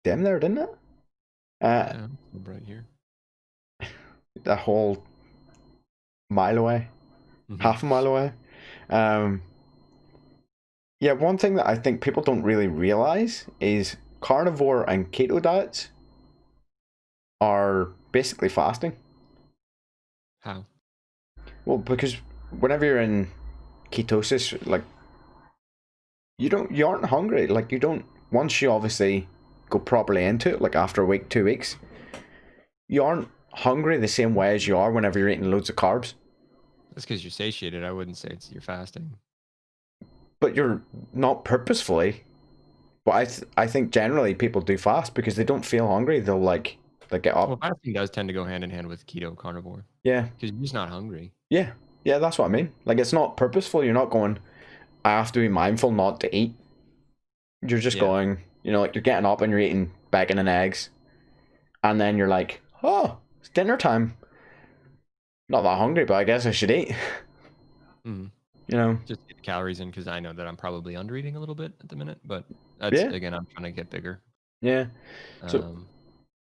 A: dim there, didn't it?
B: Yeah, right here.
A: A whole mile away, half a mile away. Yeah, one thing that I think people don't really realize is carnivore and keto diets are basically fasting.
B: How?
A: Well, because whenever you're in ketosis, like, you aren't hungry. Like, you don't, once you obviously go properly into it, like after a week, 2 weeks, you aren't hungry the same way as you are whenever you're eating loads of carbs.
B: That's because you're satiated. I wouldn't say you're fasting.
A: But you're not purposefully. But I think generally people do fast because they don't feel hungry. They'll get up.
B: Well, fasting does tend to go hand in hand with keto carnivore.
A: Yeah.
B: Because you're just not hungry.
A: Yeah. Yeah, that's what I mean. Like, it's not purposeful. You're not going, I have to be mindful not to eat. You're just going, like, you're getting up and you're eating bacon and eggs. And then you're like, oh, it's dinner time. Not that hungry, but I guess I should eat.
B: Mm.
A: You know?
B: Just get the calories in because I know that I'm probably under eating a little bit at the minute. But that's
A: Yeah,
B: again, I'm trying to get bigger.
A: yeah. So
B: Um,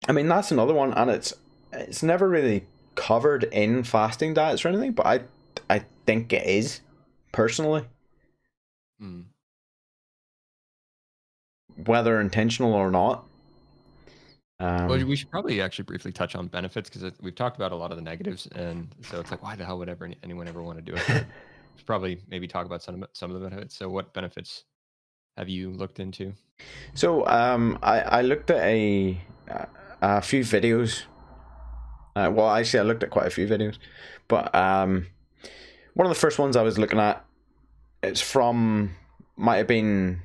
A: I mean that's another one, and it's never really covered in fasting diets or anything, but I think it is personally,
B: mm.
A: whether intentional or not.
B: Well,
A: Um,
B: we should probably actually briefly touch on benefits because we've talked about a lot of the negatives, and so it's like, why the hell would anyone ever want to do it? But we should probably maybe talk about some of the benefits. So, what benefits have you looked into?
A: so I looked at a few videos. Well, actually, I looked at quite a few videos, but one of the first ones I was looking at, it's from, might have been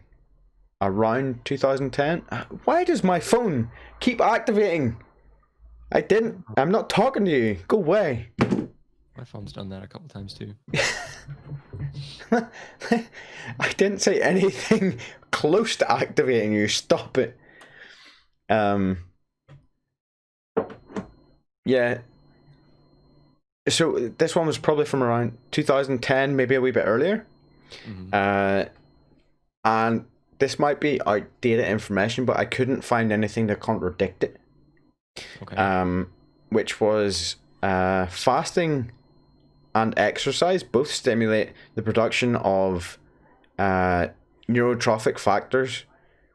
A: around 2010. Why does my phone keep activating? I'm not talking to you. Go away.
B: My phone's done that a couple times too.
A: I didn't say anything close to activating you. Stop it. Yeah. So this one was probably from around 2010, maybe a wee bit earlier.
B: Mm-hmm.
A: And this might be outdated information, but I couldn't find anything to contradict it.
B: Okay.
A: Which was fasting and exercise both stimulate the production of neurotrophic factors,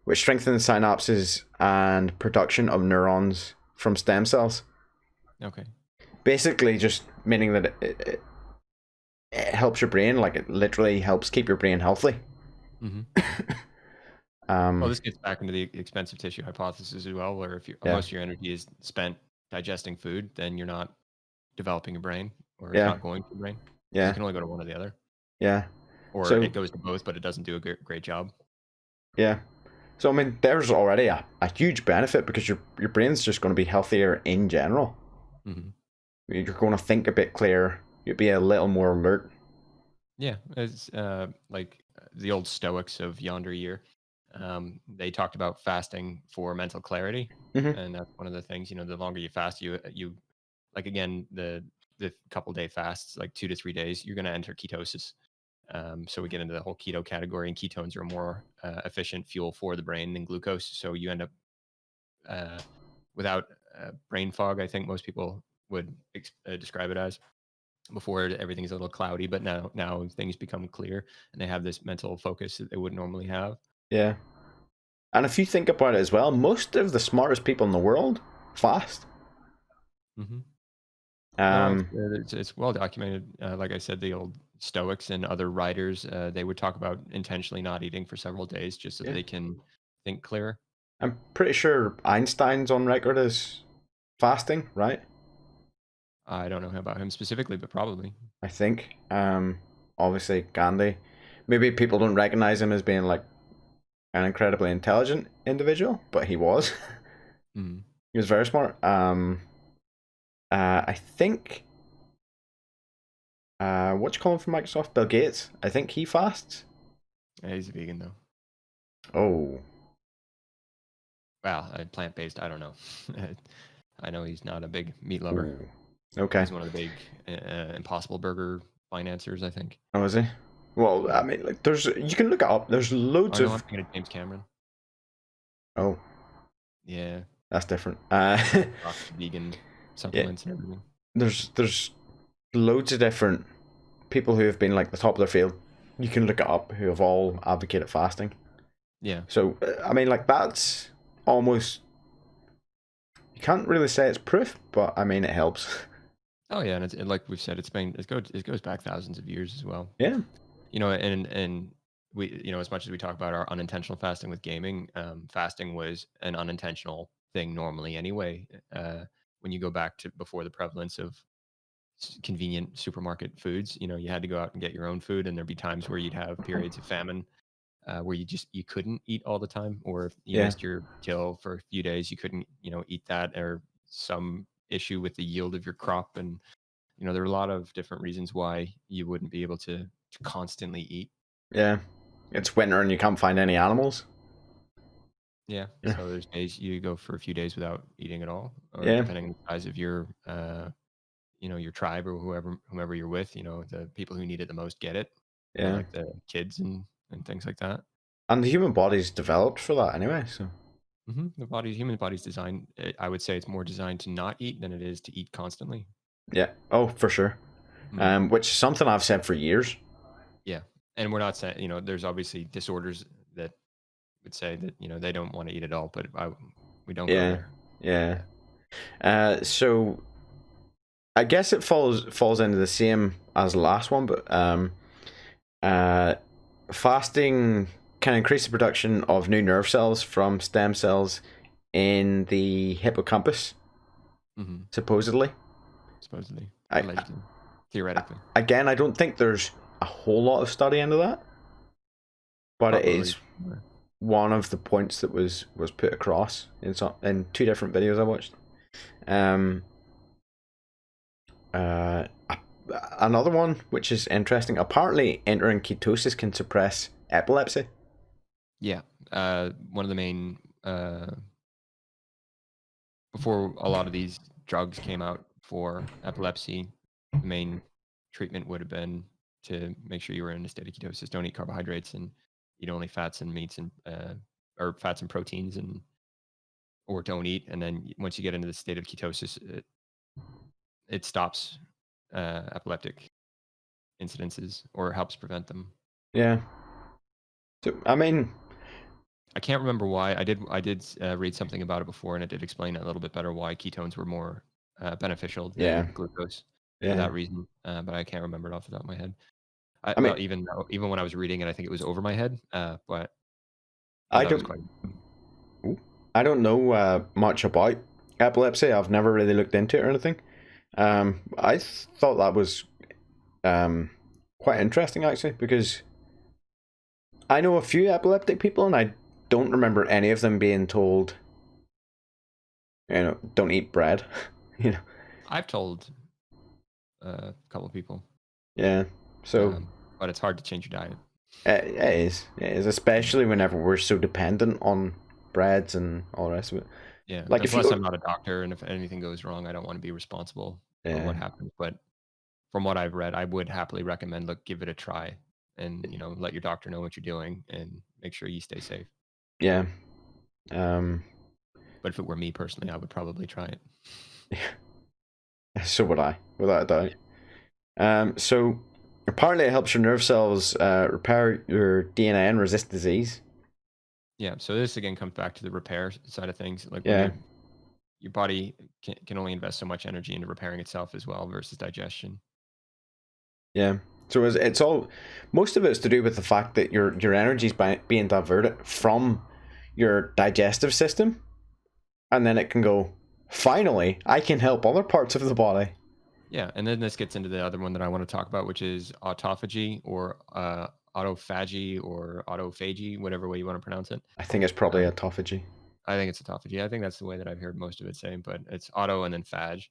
A: which strengthen the synapses and production of neurons from stem cells.
B: Okay.
A: Basically, just meaning that it helps your brain, like it literally helps keep your brain healthy.
B: Mm-hmm. Well,
A: Um,
B: this gets back into the expensive tissue hypothesis as well, where if
A: yeah,
B: most of your energy is spent digesting food, then you're not developing a brain, or it's
A: yeah,
B: not going to your brain because it
A: yeah,
B: can only go to one or the other,
A: yeah.
B: or
A: So
B: it goes to both, but it doesn't do a great job.
A: yeah, so I mean, there's already a huge benefit because your brain's just going to be healthier in general.
B: Mm-hmm.
A: You're going to think a bit clearer. You'll be a little more alert.
B: Yeah, it's like the old Stoics of yonder year. They talked about fasting for mental clarity,
A: Mm-hmm.
B: and that's one of the things. You know, the longer you fast, you like again the couple day fasts, like 2 to 3 days, you're going to enter ketosis. So we get into the whole keto category, and ketones are a more efficient fuel for the brain than glucose. So you end up uh, without brain fog. I think most people would describe it as before everything's a little cloudy, but now things become clear and they have this mental focus that they wouldn't normally have.
A: Yeah. And if you think about it as well, most of the smartest people in the world fast.
B: Hmm. No,
A: Um,
B: it's well documented. Like I said, the old Stoics and other writers, they would talk about intentionally not eating for several days just so that
A: yeah.
B: they can think clearer.
A: I'm pretty sure Einstein's on record as fasting, right?
B: I don't know about him specifically, but probably.
A: I think. Obviously Gandhi. Maybe people don't recognize him as being like an incredibly intelligent individual, but he was.
B: Mm.
A: He was very smart. I think what you call him from Microsoft, Bill Gates. I think he fasts.
B: Yeah, he's a vegan though.
A: Oh,
B: Well, plant based. I don't know. I know he's not a big meat lover.
A: ooh. Okay.
B: He's one of the big Impossible Burger financiers, I think.
A: Oh, is he? Well, I mean, like, you can look it up. There's loads
B: Oh no, I'm
A: of.
B: thinking of James Cameron.
A: Oh,
B: Yeah,
A: that's different.
B: vegan
A: Yeah,
B: supplements and everything.
A: there's loads of different people who have been like the top of their field. You can look it up who have all advocated fasting.
B: Yeah.
A: So I mean, like that's almost, you can't really say it's proof, but I mean it helps.
B: Oh yeah, and like we've said, it goes back thousands of years as well.
A: Yeah,
B: You know, and we as much as we talk about our unintentional fasting with gaming, fasting was an unintentional thing normally anyway. When you go back to before the prevalence of convenient supermarket foods, you had to go out and get your own food, and there'd be times where you'd have periods of famine where you couldn't eat all the time, or if you
A: yeah,
B: missed your kill for a few days, you couldn't eat that, or some issue with the yield of your crop, and there are a lot of different reasons why you wouldn't be able to constantly eat.
A: yeah. It's winter and you can't find any animals.
B: Yeah,
A: Yeah,
B: so there's days you go for a few days without eating at all, or
A: yeah,
B: depending on the size of your your tribe or whomever you're with, the people who need it the most get it,
A: Yeah.
B: like the kids and things like that.
A: And the human body's developed for that anyway, so
B: Human body's designed. I would say it's more designed to not eat than it is to eat constantly.
A: yeah. Oh, for sure.
B: Mm,
A: Which is something I've said for years.
B: yeah, and we're not saying there's obviously disorders that would say that they don't want to eat at all, but we don't go
A: Yeah.
B: there.
A: Yeah. So I guess it falls into the same as the last one, but uh, fasting can increase the production of new nerve cells from stem cells in the hippocampus,
B: Hmm.
A: supposedly.
B: Supposedly,
A: I,
B: allegedly, theoretically,
A: again, I don't think there's a whole lot of study into that, but it
B: probably.
A: is one of the points that was put across in two different videos I watched. Um, uh, Another one which is interesting. Apparently, entering ketosis can suppress epilepsy.
B: Yeah, one of the main before a lot of these drugs came out for epilepsy, the main treatment would have been to make sure you were in a state of ketosis. Don't eat carbohydrates and eat only fats and meats and or fats and proteins or don't eat. And then once you get into the state of ketosis, it stops epileptic incidences or helps prevent them.
A: Yeah. So I mean,
B: I can't remember why. I did read something about it before, and it did explain a little bit better why ketones were more beneficial
A: yeah,
B: than glucose for
A: yeah.
B: that reason. But I can't remember it off the top of my head.
A: I mean,
B: Well, even when I was reading it, I think it was over my head. But I
A: I
B: thought it was
A: don't,
B: quite.
A: I don't know much about epilepsy. I've never really looked into it or anything. I thought that was quite interesting actually because I know a few epileptic people and I don't remember any of them being told, don't eat bread. you know.
B: I've told a couple of people,
A: Yeah. So
B: but it's hard to change your diet.
A: it is, especially whenever we're so dependent on breads and all the rest of it.
B: Yeah,
A: Like
B: and
A: if you
B: plus
A: go,
B: I'm not a doctor, and if anything goes wrong, I don't want to be responsible for what
A: yeah,
B: happens. But from what I've read, I would happily recommend give it a try, and let your doctor know what you're doing, and make sure you stay safe.
A: yeah. Um,
B: But if it were me personally, I would probably try it.
A: so would I, without a doubt. So apparently it helps your nerve cells repair your DNA and resist disease.
B: Yeah. So this again comes back to the repair side of things. Like when
A: Yeah,
B: your body can only invest so much energy into repairing itself as well versus digestion.
A: yeah. So it's all, most of it's to do with the fact that your energy's being diverted from your digestive system, and then it can go. Finally, I can help other parts of the body.
B: Yeah, and then this gets into the other one that I want to talk about, which is autophagy or autophagy or autophagy, whatever way you want to pronounce it.
A: I think it's probably
B: Um,
A: autophagy.
B: I think it's autophagy. I think that's the way that I've heard most of it saying, but it's auto and then phage.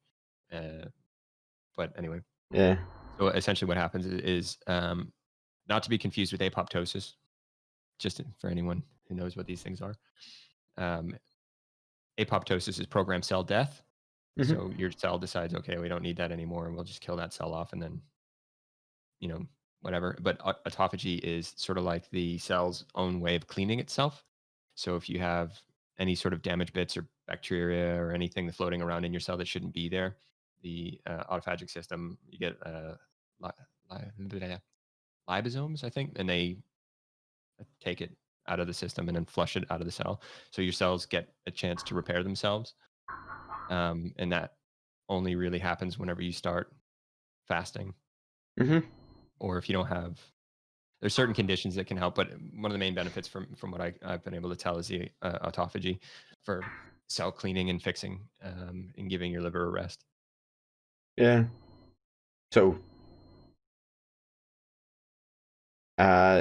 B: But anyway,
A: Yeah.
B: so essentially what happens is not to be confused with apoptosis, just for anyone who knows what these things are. Um, apoptosis is programmed cell death.
A: Mm-hmm.
B: So your cell decides, okay, we don't need that anymore, and we'll just kill that cell off, and then whatever. But autophagy is sort of like the cell's own way of cleaning itself. So if you have any sort of damaged bits or bacteria or anything that's floating around in your cell that shouldn't be there, the autophagic system, you get liposomes, I think, and they take it out of the system and then flush it out of the cell. So your cells get a chance to repair themselves. And that only really happens whenever you start fasting,
A: Mm-hmm.
B: or if you don't have. There's certain conditions that can help, but one of the main benefits from what I've been able to tell is the autophagy for cell cleaning and fixing, and giving your liver a rest.
A: Yeah.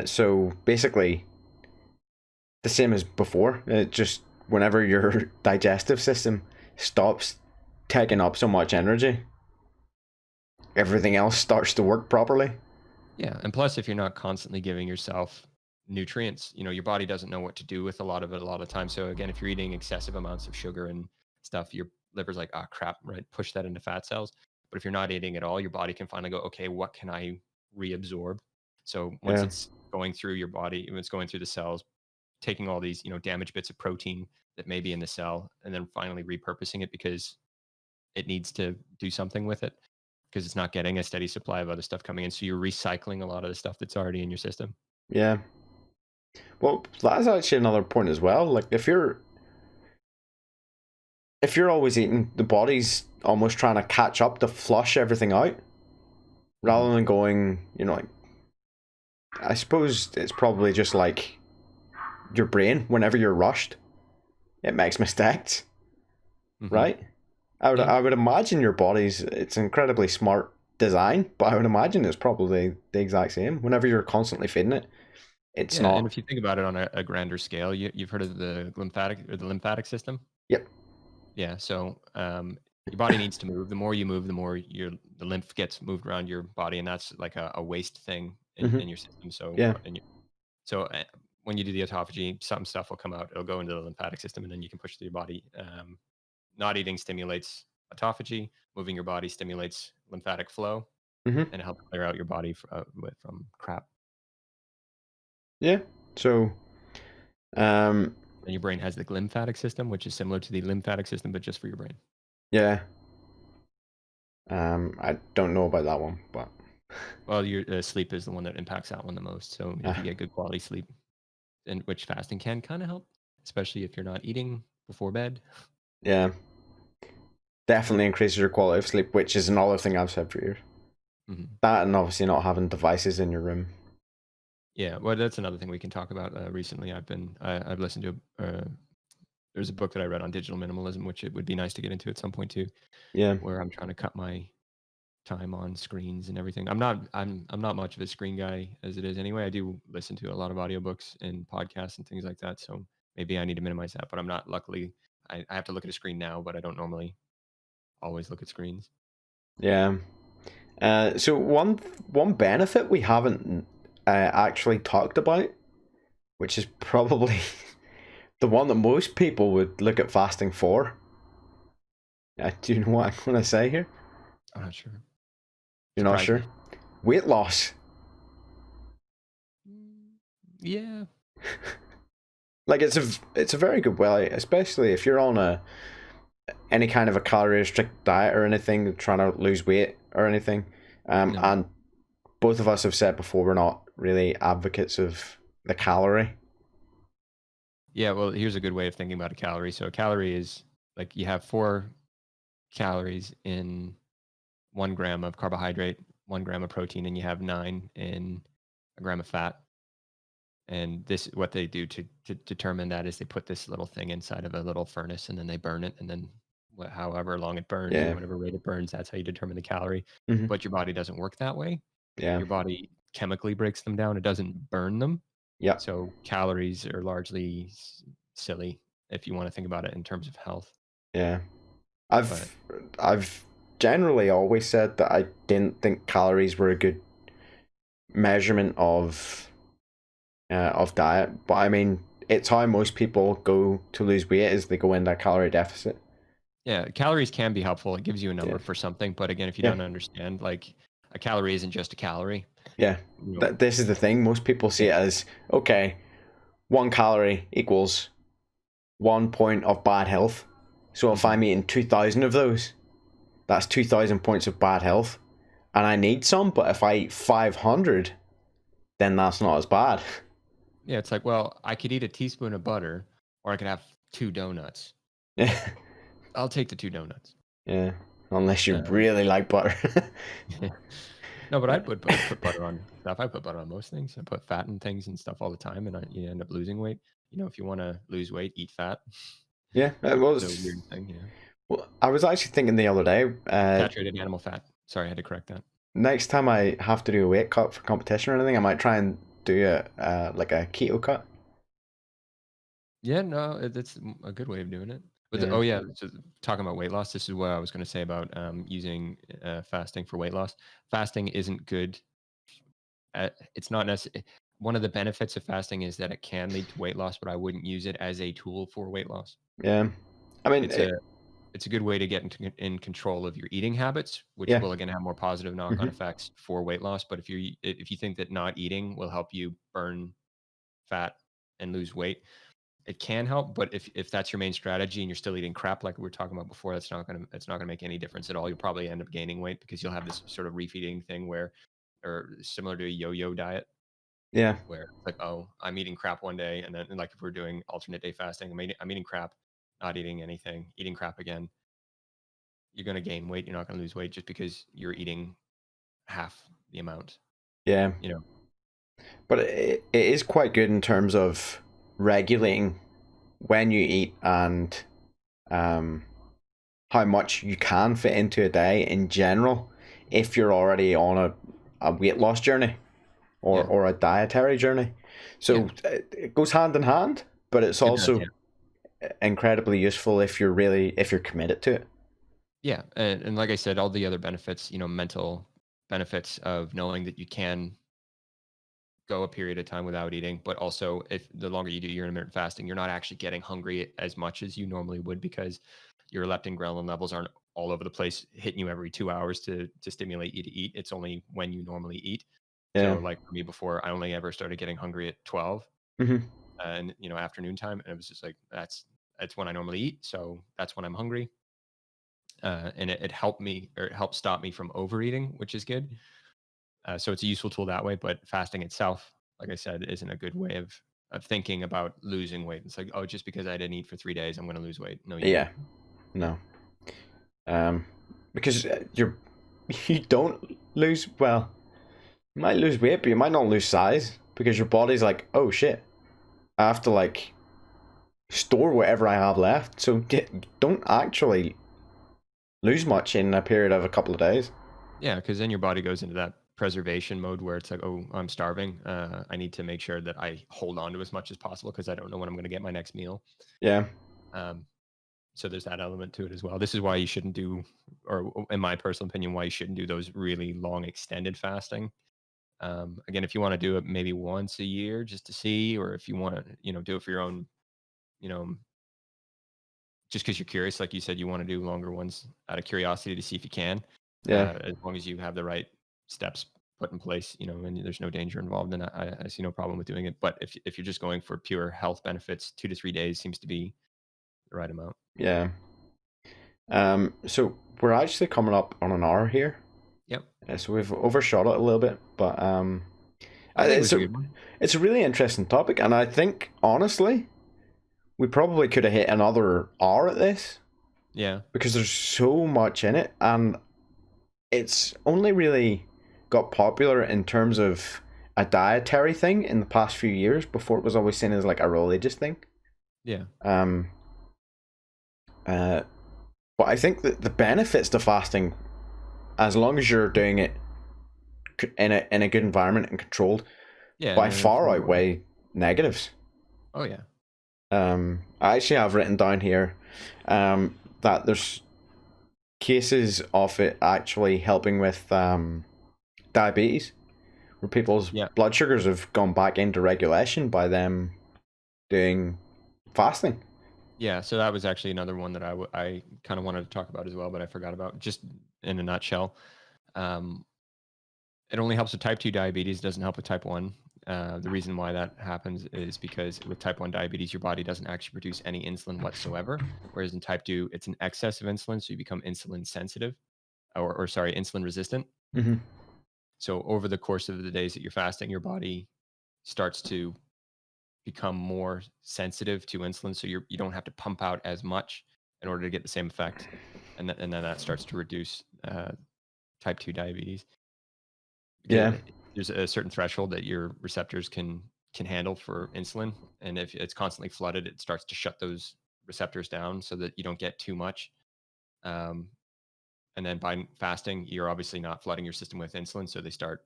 A: So basically the same as before. It just whenever your digestive system stops taking up so much energy, everything else starts to work properly.
B: Yeah, and plus, if you're not constantly giving yourself nutrients, your body doesn't know what to do with a lot of it a lot of times. So again, if you're eating excessive amounts of sugar and stuff, your liver's like, ah, crap, right? Push that into fat cells. But if you're not eating at all, your body can finally go, okay, what can I reabsorb? So once
A: Yeah.
B: it's going through your body, when it's going through the cells, taking all these, damaged bits of protein that may be in the cell, and then finally repurposing it because it needs to do something with it because it's not getting a steady supply of other stuff coming in. So you're recycling a lot of the stuff that's already in your system.
A: Yeah. Well, that's actually another point as well. Like if you're always eating, the body's almost trying to catch up to flush everything out
B: Mhm.
A: rather than going, like I suppose it's probably just like your brain whenever you're rushed, it makes mistakes,
B: Mhm.
A: right? I would
B: Yeah.
A: I would imagine your body's it's incredibly smart design, but I would imagine it's probably the exact same. Whenever you're constantly feeding it, it's
B: Yeah, and
A: not.
B: if you think about it on a grander scale, you've heard of the lymphatic system?
A: Yep.
B: Yeah, so, your body needs to move. The more you move, the more the lymph gets moved around your body, and that's like a waste thing in
A: Hmm.
B: your system. So,
A: Yeah.
B: when you do the autophagy, some stuff will come out. It'll go into the lymphatic system, and then you can push through your body. Not eating stimulates autophagy. Moving your body stimulates lymphatic flow,
A: Hmm.
B: and it helps clear out your body from crap.
A: Yeah. So, um,
B: And your brain has the glymphatic system, which is similar to the lymphatic system, but just for your brain.
A: yeah. I don't know about that one, but
B: Well, your sleep is the one that impacts that one the most. So if
A: uh,
B: you get good quality sleep, and which fasting can kind of help, especially if you're not eating before bed.
A: yeah, definitely increases your quality of sleep, which is another thing I've said for years.
B: Mhm.
A: That and obviously not having devices in your room.
B: Yeah, well, that's another thing we can talk about. Recently, I've listened to there's a book that I read on digital minimalism, which it would be nice to get into at some point too,
A: Yeah.
B: where I'm trying to cut my time on screens and everything. I'm not much of a screen guy as it is anyway. I do listen to a lot of audiobooks and podcasts and things like that. So maybe I need to minimize that, but I'm not luckily I have to look at a screen now, but I don't normally always look at screens.
A: Yeah. So one benefit we haven't actually talked about, which is probably the one that most people would look at fasting for. Do you know what I'm going to say here?
B: I'm not sure.
A: You're not
B: Surprise
A: sure?
B: me.
A: Weight loss.
B: Yeah.
A: Like it's a very good way, especially if you're on any kind of a calorie restricted diet or anything, trying to lose weight or anything.
B: No.
A: And both of us have said before we're not really advocates of the calorie.
B: Yeah, well, here's a good way of thinking about a calorie. So a calorie is like you have 4 calories in 1 gram of carbohydrate, 1 gram of protein, and you have 9 in a gram of fat. And this, what they do to determine that is they put this little thing inside of a little furnace, and then they burn it, and then however long it burns and
A: Yeah.
B: whatever rate it burns, that's how you determine the calorie.
A: Hmm.
B: But your body doesn't work that way.
A: Yeah.
B: Your body chemically breaks them down. It doesn't burn them.
A: Yeah.
B: So calories are largely silly if you want to think about it in terms of health.
A: Yeah.
B: But
A: I've generally always said that I didn't think calories were a good measurement of diet, but I mean it's how most people go to lose weight is they go into a calorie deficit.
B: yeah, calories can be helpful. It gives you a
A: Yeah.
B: number for something. But again, if you
A: Yeah.
B: don't understand, like a calorie isn't just a calorie.
A: Yeah.
B: You know,
A: This is the thing. Most people see
B: yeah.
A: it as okay, 1 calorie equals 1 point of bad health. So if
B: Mhm.
A: I'm eating 2,000 of those, that's 2,000 points of bad health. And I need some, but if I eat 500, then that's not as bad.
B: Yeah, it's like, well, I could eat a teaspoon of butter, or I could have 2 donuts.
A: Yeah.
B: I'll take the 2 donuts.
A: Yeah. Unless you
B: Um,
A: really like butter.
B: no, but I'd put butter on stuff. I put butter on most things. I put fat in things and stuff all the time, and you end up losing weight. If you want to lose weight, eat fat.
A: Yeah, it
B: Which is a
A: was.
B: weird thing. Yeah,
A: Well, I was actually thinking the other day,
B: saturated animal fat. Sorry, I had to correct that.
A: next time I have to do a weight cut for competition or anything, I might try and do like a keto cut.
B: Yeah, no, that's a good way of doing it. But
A: Yeah.
B: oh yeah, so talking about weight loss, this is what I was going to say about using fasting for weight loss. Fasting isn't good. It's not necessary. One of the benefits of fasting is that it can lead to weight loss, but I wouldn't use it as a tool for weight loss.
A: Yeah. I mean,
B: It's a it's a good way to get in control of your eating habits, which
A: Yeah.
B: will again have more positive knock-on
A: Hmm.
B: effects for weight loss. But if you think that not eating will help you burn fat and lose weight, it can help. But if that's your main strategy and you're still eating crap like we were talking about before, it's not gonna make any difference at all. You'll probably end up gaining weight because you'll have this sort of refeeding thing where, or similar to a yo-yo diet,
A: Yeah.
B: where it's like, oh, I'm eating crap one day, and then and like if we're doing alternate day fasting, I'm eating crap, not eating anything, eating crap again. You're gonna gain weight. You're not gonna lose weight just because you're eating half the amount.
A: Yeah.
B: You know.
A: But it is quite good in terms of regulating when you eat and um, how much you can fit into a day in general if you're already on a weight loss journey
B: Yeah.
A: or a dietary journey.
B: Yeah.
A: So it goes hand in hand, but it's
B: It does.
A: also incredibly useful if you're committed to it.
B: Yeah, and like I said, all the other benefits, mental benefits of knowing that you can go a period of time without eating, but also if the longer you do your intermittent fasting, you're not actually getting hungry as much as you normally would because your leptin ghrelin levels aren't all over the place, hitting you every 2 hours to stimulate you to eat. It's only when you normally eat.
A: Yeah.
B: So, like for me, before I only ever started getting hungry at 12,
A: Hmm.
B: and afternoon time, and it was just like that's when I normally eat, so that's when I'm hungry. And it helped me, or it helped stop me from overeating, which is good. So it's a useful tool that way. But fasting itself, like I said, isn't a good way of thinking about losing weight. It's like, oh, just because I didn't eat for 3 days, I'm going to lose weight. No, you
A: Yeah.
B: don't.
A: No. Um, because you don't lose, well, you might lose weight, but you might not lose size because your body's like, oh shit, I have to like store whatever I have left. So don't actually lose much in a period of a couple of days.
B: Yeah, because then your body goes into that preservation mode where it's like, oh, I'm starving. I need to make sure that I hold on to as much as possible because I don't know when I'm going to get my next meal.
A: Yeah.
B: Um, so there's that element to it as well. This is why you shouldn't do, or in my personal opinion, why you shouldn't do those really long extended fasting. Again, if you want to do it maybe once a year just to see, or if you want to, do it for your own, you know, just because you're curious, like you said, you want to do longer ones out of curiosity to see if you can,
A: Yeah.
B: as long as you have the right steps put in place, and there's no danger involved, then I see no problem with doing it. But if you're just going for pure health benefits, 2 to 3 days seems to be the right amount.
A: Yeah. So we're actually coming up on an hour here.
B: Yep.
A: So we've overshot it a little bit, but
B: I think it
A: it's
B: was a
A: a
B: good one.
A: it's a really interesting topic, and I think honestly we probably could have hit another hour at this
B: Yeah.
A: because there's so much in it, and it's only really got popular in terms of a dietary thing in the past few years. Before it was always seen as like a religious thing.
B: Yeah.
A: Um, uh, but I think that the benefits to fasting, as long as you're doing it in a good environment and controlled,
B: Yeah.
A: by
B: And in a
A: far
B: formal way.
A: outweigh negatives.
B: Oh yeah.
A: I actually have written down here that there's cases of it actually helping with diabetes, where people's
B: Yeah.
A: blood sugars have gone back into regulation by them doing fasting.
B: Yeah, so that was actually another one that I kind of wanted to talk about as well, but I forgot about. Just in a nutshell, um, it only helps with type 2 diabetes, doesn't help with type 1. The reason why that happens is because with type 1 diabetes, your body doesn't actually produce any insulin whatsoever. Whereas in type 2, it's an excess of insulin, so you become insulin sensitive, or sorry, insulin resistant.
A: Hmm.
B: So over the course of the days that you're fasting, your body starts to become more sensitive to insulin, so you don't have to pump out as much in order to get the same effect, and then that starts to reduce type 2 diabetes because
A: Yeah,
B: there's a certain threshold that your receptors can handle for insulin, and if it's constantly flooded, it starts to shut those receptors down so that you don't get too much. Um, and then by fasting, you're obviously not flooding your system with insulin, so they start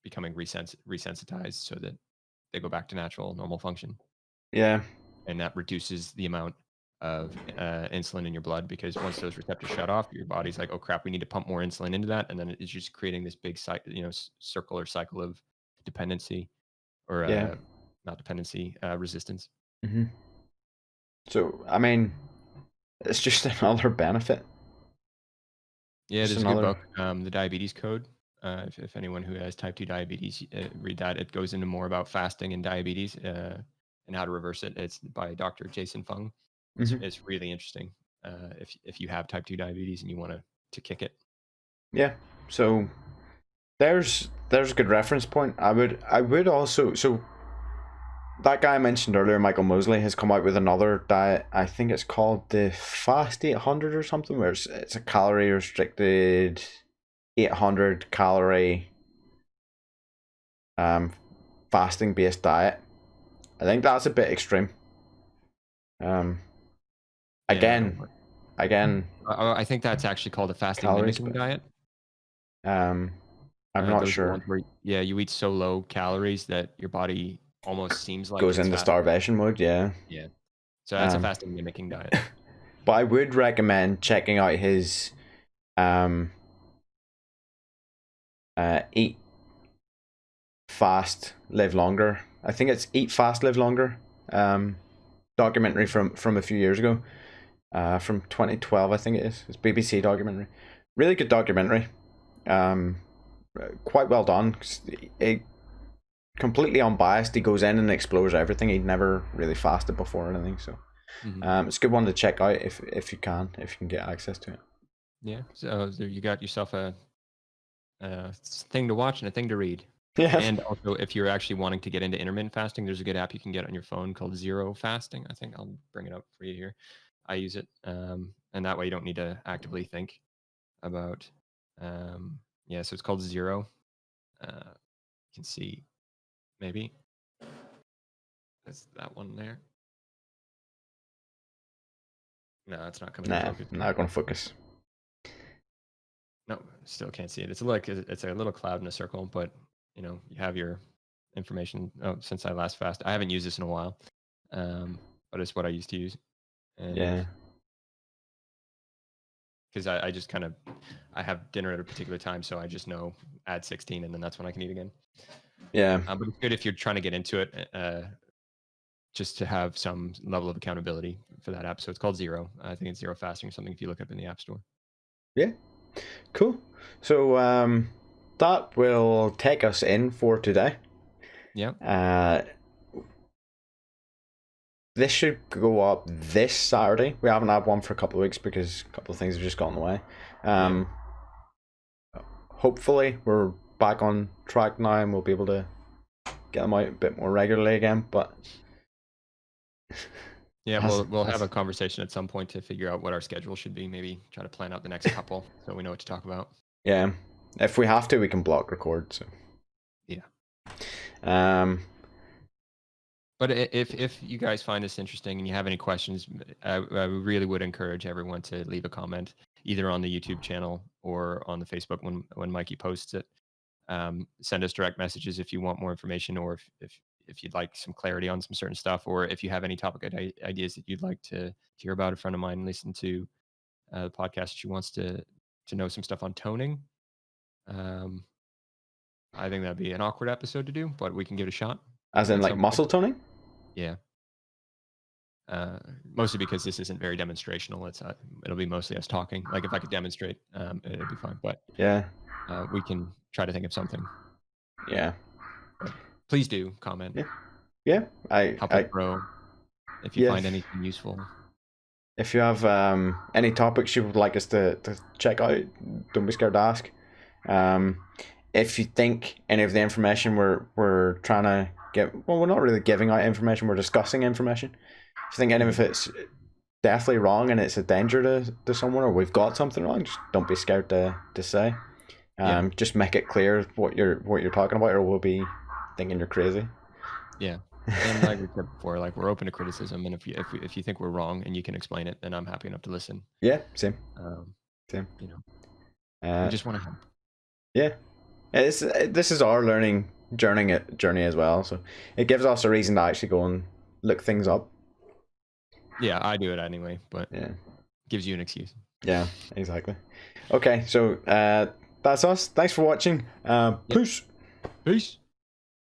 B: becoming resensitized so that they go back to natural normal function.
A: yeah,
B: And that reduces the amount of insulin in your blood because once those receptors shut off, your body's like, "Oh crap, we need to pump more insulin into that," and then it's just creating this big circle or cycle of dependency or
A: yeah.
B: not dependency, resistance.
A: Hmm. So I mean, it's just another benefit.
B: Yeah,
A: Just
B: there's a good
A: another.
B: book, The Diabetes Code. If anyone who has type 2 diabetes, read that. It goes into more about fasting and diabetes and how to reverse it. It's by Dr. Jason Fung.
A: Hmm.
B: It's really interesting if you have type 2 diabetes and you want to kick it.
A: Yeah. So there's a good reference point. I would also, so that guy I mentioned earlier, Michael Mosley, has come out with another diet. I think it's called the Fast 800 or something, where it's a calorie restricted 800 calorie um fasting based diet. I think that's a bit extreme. Um,
B: Yeah, I don't.
A: again,
B: I think that's actually called a fasting
A: calories,
B: mimicking
A: but
B: diet.
A: um, I'm not
B: Those are the
A: sure.
B: ones where, yeah, you eat so low calories that your body almost seems like
A: Goes
B: it's
A: into
B: fasting.
A: starvation mode, yeah.
B: Yeah. So that's a
A: Um,
B: fasting mimicking diet.
A: but I would recommend checking out his um eat fast, live longer. I think it's Eat Fast, Live Longer. Documentary from a few years ago. From 2012, I think it is. It's BBC documentary. Really good documentary. Um, quite well done. It completely unbiased. He goes in and explores everything. He'd never really fasted before or anything. So,
B: Hmm.
A: it's a good one to check out if you can get access to it.
B: Yeah. So there you got yourself a thing to watch and a thing to read.
A: Yeah.
B: And also, if you're actually wanting to get into intermittent fasting, there's a good app you can get on your phone called Zero Fasting. I think I'll bring it up for you here. I use it, and that way you don't need to actively think about. Yeah, so it's called Zero. You can see maybe that's that one there. No, it's not coming in
A: Nah,
B: focus.
A: not gonna focus.
B: No, still can't see it. It's like it's a little cloud in a circle, but you have your information. Oh, since I last fasted, I haven't used this in a while, but it's what I used to use, and
A: Yeah.
B: because I just kind of I have dinner at a particular time, so I just know add 16, and then that's when I can eat again.
A: Yeah.
B: But it's good if you're trying to get into it, just to have some level of accountability for that app. So it's called Zero. I think it's Zero Fasting or something if you look up in the App Store.
A: Yeah. Cool. So that will take us in for today.
B: Yeah.
A: This should go up this Saturday. We haven't had one for a couple of weeks because a couple of things have just gotten in the way.
B: Yeah.
A: Hopefully we're back on track now and we'll be able to get them out a bit more regularly again. But
B: Yeah, we'll have a conversation at some point to figure out what our schedule should be. Maybe try to plan out the next couple so we know what to talk about.
A: yeah, if we have to, we can block record. So
B: Yeah.
A: But
B: if you guys find this interesting and you have any questions, I really would encourage everyone to leave a comment either on the YouTube channel or on the Facebook when Mikey posts it. Send us direct messages if you want more information, or if you'd like some clarity on some certain stuff, or if you have any topic ideas that you'd like to hear about. A friend of mine listened to the podcast. She wants to know some stuff on toning. I think that'd be an awkward episode to do, but we can give it a shot.
A: As in like muscle toning?
B: Yeah. Mostly because this isn't very demonstrational. It'll be mostly us talking. Like if I could demonstrate, it'd be fine. But
A: yeah,
B: we can try to think of something.
A: Yeah.
B: But please do comment.
A: Yeah.
B: Help us grow. If you find anything useful.
A: If you have any topics you would like us to check out, don't be scared to ask. If you think any of the information we're trying to get, well, we're not really giving out information, we're discussing information. If you think any of it's definitely wrong and it's a danger to someone, or we've got something wrong, just don't be scared to say. Just make it clear what you're talking about, or we'll be thinking you're crazy.
B: Yeah. And like we said before, like we're open to criticism, and if you think we're wrong and you can explain it, then I'm happy enough to listen.
A: Yeah, same. Same.
B: We just want to help.
A: Yeah, this is our learning journey as well, so it gives us a reason to actually go and look things up.
B: Yeah, I do it anyway, but gives you an excuse.
A: Yeah, exactly. Okay, so that's us. Thanks for watching. Peace.
B: Peace.